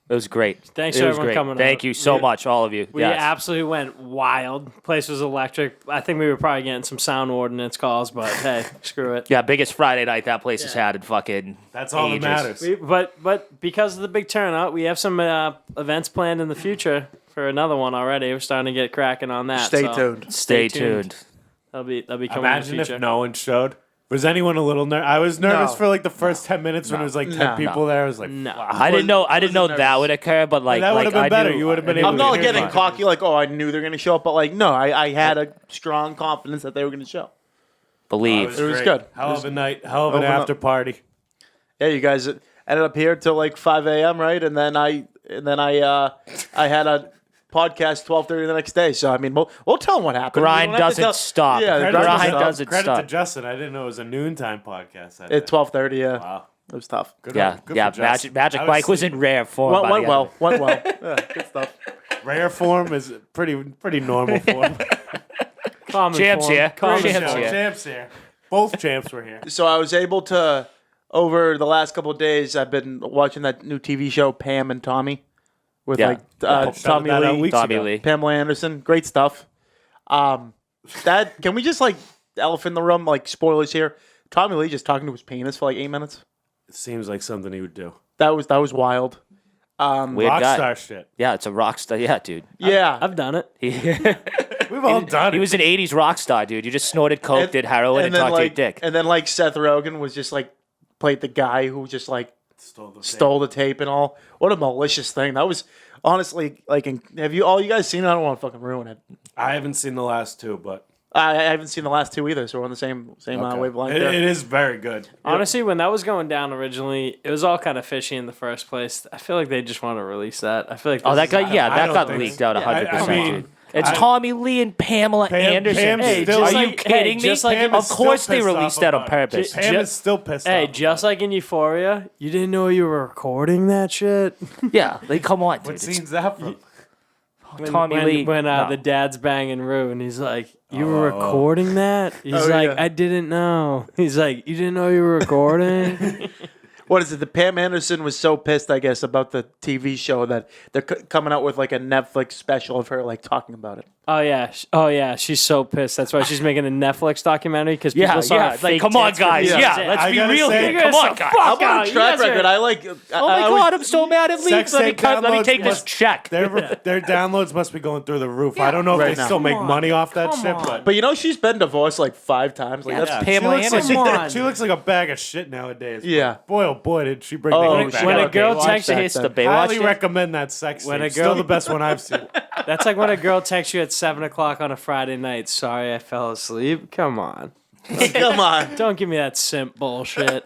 It was great. Thanks it for was everyone great. coming Thank out. you so much, all of you. We Yes. absolutely went wild. Place was electric. I think we were probably getting some sound ordinance calls, but hey, screw it. Yeah, biggest Friday night that place has had in fucking That's all ages. that matters. But because of the big turnout, we have some events planned in the future for another one already. We're starting to get cracking on that. Stay so tuned. Stay tuned. That'll be coming Imagine in the if future. no one showed. Was anyone a little nervous? I was nervous No. for like the first 10 minutes when it was like 10 No. people there. I was like, No. wow. I didn't know that nervous. would occur, but like that would have been I better. knew- You would have been I able I'm to not hear getting fine. cocky like, oh, I knew they're going to show up, but like, no, I had a strong confidence that they were going to show. believe. It was great. good. Hell of a night. Hell of an Open up. after party. Yeah, you guys ended up here till like 5 a.m., right? And then I had a podcast 12:30 the next day. So I mean, we'll tell them what happened. Grind We don't have to doesn't tell- stop. Yeah, the Credit, grind Grind doesn't stop. doesn't credit stop. to Justin. I didn't know it was a noontime podcast. That At day. 12:30, yeah, Wow. it was tough. Good Yeah, good yeah. for Justin. Magic I Mike was in rare form. Went, by the went end well. of it. Went well. Yeah, good stuff. Rare form is pretty normal form. Common Champs form. here. Common Great Champs show. form. here. Champs here. Both champs were here. So I was able to, over the last couple of days, I've been watching that new TV show Pam and Tommy, with Yeah. like Shouted Tommy that out Lee, weeks Tommy ago. Lee. Pamela Anderson. Great stuff. That can we just like elephant in the room, like spoilers here. Tommy Lee just talking to his penis for like 8 minutes. It seems like something he would do. That was wild. Weird guy. Rockstar shit. Yeah, it's a rock star. Yeah, dude. Yeah, I've done it. We've all done He it. was an '80s rock star, dude. You just snorted coke, did heroin, and then, talked to your like, dick. And then like Seth Rogen was just like played the guy who just like stole the tape and all. What a malicious thing. That was honestly like. Have you all you guys seen it? I don't want to fucking ruin it. I haven't seen the last two, but I haven't seen the last two either, so we're on the same okay. wavelength It- there. it is very good. Honestly, when that was going down originally, it was all kind of fishy in the first place. I feel like they just want to release that. I feel like Oh, this that is guy, not- yeah, I that don't got think leaked so. out 100%, I mean, dude. It's Tommy Lee and Pamela Anderson. Pam's Hey, still, just Are like- you kidding hey, me? just like Pam in- is Of course still they pissed released off that on about purpose. Pam Ju- is still pissed Hey, off. just about like in Euphoria, you didn't know you were recording that shit. Yeah, like come on, it. dude. What scene's that from? Tommy when, Lee. when No. the dad's banging Rue, and he's like, "You were recording that?" He's like, yeah. "I didn't know." He's like, "You didn't know you were recording?" What is it? The Pam Anderson was so pissed, I guess, about the TV show that they're coming out with like a Netflix special of her like talking about it. Oh yeah, she's so pissed. That's why she's making a Netflix documentary because people Yeah, saw yeah. her Like, fake come on, tits for guys. years. Yeah, let's I be gotta real say- here. You Come guys on, are guys. fuck- How about out. a You track guys are- record? I like. Oh my God, I'm so mad at Sex Leeds. Let me tape let me downloads take this must- check. Their downloads must be going through the roof. I don't know if Right they now. still make Come money on. off that Come shit, on. but But you know, she's been divorced like 5 times. Like Yeah, that's that's she Pamela looks, Anderson. Come on. like, she looks like a bag of shit nowadays. but Yeah. Boy, oh boy, did she bring Oh, the game back. when a okay, girl watch texts that you, It's the then. Baywatch. Highly thing. recommend that sex When tape. a girl- Still the best one I've seen. That's like when a girl texts you at 7:00 on a Friday night. Sorry, I fell asleep. Come on, come on. don't give me that simp bullshit.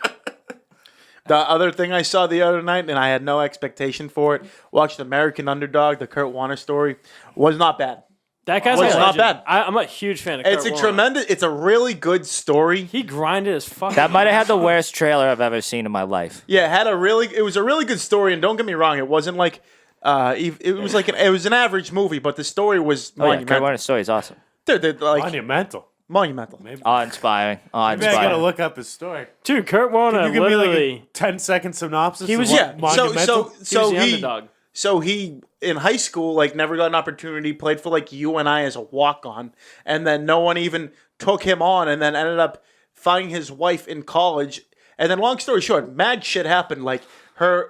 The other thing I saw the other night, and I had no expectation for it, watched American Underdog, the Kurt Warner story, was not bad. That guy's Well, a it's not legend. bad. I'm a huge fan of Kurt It's a Warner. tremendous. It's a really good story. He grinded as fuck. That might have had the worst trailer I've ever seen in my life. Yeah, it was a really good story, and don't get me wrong, it wasn't like it was like it was an average movie, but the story was Oh yeah, Kurt monumental. Warner's story is awesome. They're like Monumental. monumental. Awe-inspiring. Maybe I gotta Awe-inspiring. look up his story. Dude, Kurt Warner Can you give me literally. like a 10-second synopsis? He was- of Yeah, what Monumental? he was the he underdog. So he, in high school, like, never got an opportunity, played for, like, UNI as a walk-on, and then no one even took him on, and then ended up finding his wife in college. And then, long story short, mad shit happened. Like,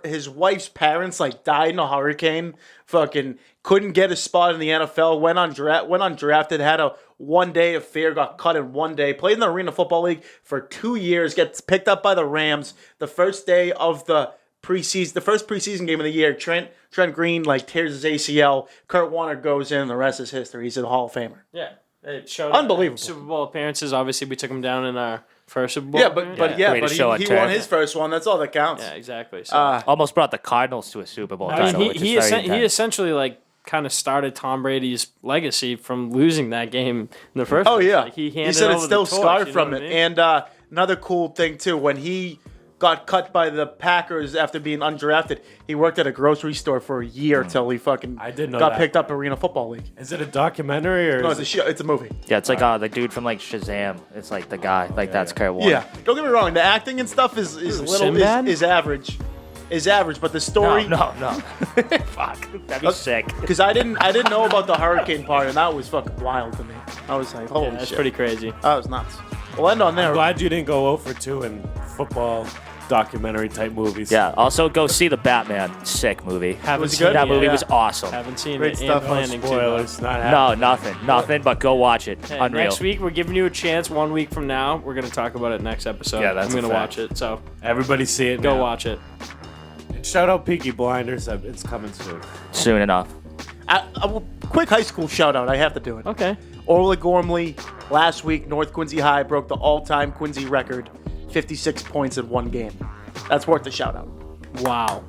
his wife's parents, like, died in a hurricane, fucking couldn't get a spot in the NFL, went undrafted, had a one-day affair, got cut in one day, played in the Arena Football League for 2 years, gets picked up by the Rams the first day of the first preseason game of the year. Trent Green, like, tears his ACL. Kurt Warner goes in, and the rest is history. He's a Hall of Famer. Yeah. It showed Unbelievable. Super Bowl appearances. Obviously, we took him down in our first Super Bowl. Yeah, but Greatest show on he turf. won his first one. That's all that counts. Yeah, exactly. So, Almost brought the Cardinals to a Super Bowl I title, mean, which he is very intense. essentially, like, kind of started Tom Brady's legacy from losing that game in the first Oh, place. yeah. Like, he handed said over it's still the torch, scarred you know from what it. I mean? And another cool thing, too, when he got cut by the Packers after being undrafted, he worked at a grocery store for a year till he fucking I didn't know got that. picked up Arena Football League. Is it a documentary or? No, is it's a show. It's a movie. Yeah, it's like the dude from like Shazam. It's like the guy. Like that's Kurt Warner. Yeah. Don't get me wrong. The acting and stuff is Sinbad? is average. Is average, but the story. No. Fuck. That'd be sick. Because I didn't know about the hurricane part, and that was fucking wild to me. I was like, holy Yeah, that's shit. pretty crazy. That was nuts. We'll end on there. I'm glad you didn't go 0 for 2 in football documentary type movies. Yeah. Also, go see the Batman. Sick movie. Haven't Was it seen good? That movie Yeah. was awesome. Haven't seen Great it. stuff. And No planning to. spoilers. Not No, happening. nothing. But go watch it. Hey, Unreal. next week we're giving you a chance. 1 week from now, we're gonna talk about it next episode. Yeah, that's I'm a gonna fact. watch it. So Everybody see it. go now. watch it. And shout out Peaky Blinders. It's coming soon. Soon enough. Quick high school shout out. I have to do it. Okay. Orla Gormley, last week, North Quincy High broke the all-time Quincy record, 56 points in one game. That's worth a shout out. Wow.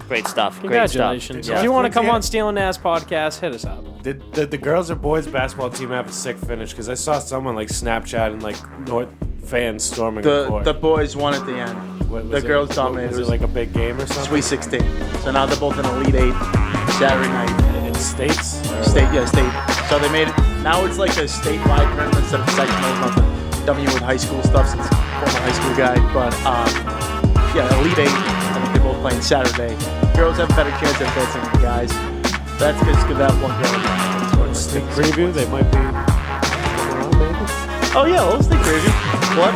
Great stuff. Congratulations. Great stuff. If you want to come Yeah. on Steele and Nazz podcast, hit us up. Did the girls or boys basketball team have a sick finish? Because I saw someone like Snapchat and like North fans storming the court. The boys won at the end. What, The was girls it, dominated. Was it like a big game or something? Sweet 16. So now they're both in Elite 8 Saturday night. In states? Or State. So they made it. Now it's like a statewide tournament instead of sectional. Not the W with high school stuff since I'm a former high school guy. But yeah, Elite 8. I think they're both playing Saturday. Girls have a better chance of advancing than the guys. That's because that one girl. Sneak preview? They might be coming around maybe? Oh yeah, let's think preview. We'll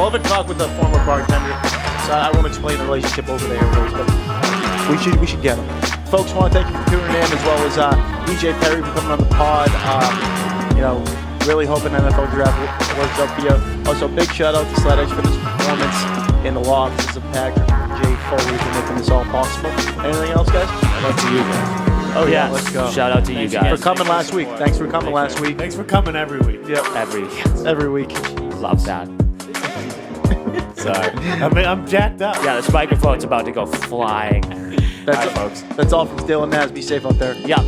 have a talk with the former bartender. So I won't explain the relationship over there, but we should get him. Folks, want to thank you for tuning in, as well as DJ Perry for coming on the pod. Really hoping NFL draft works out for you. Also, big shout out to Sled Edge for this performance in the lofts of Patrick and Jay Foley for making this all possible. Anything else, guys? Shout out to you guys. Oh yeah, Yes. let's go. Shout out to you Thanks guys. For coming last week. Thanks for coming last week. Thanks for coming every week. Yep. Every week. Love that. Sorry. I'm jacked up. Yeah, this microphone's about to go flying. That's All right, folks. That's all from Steele and Nazz. Be safe out there. Yeah.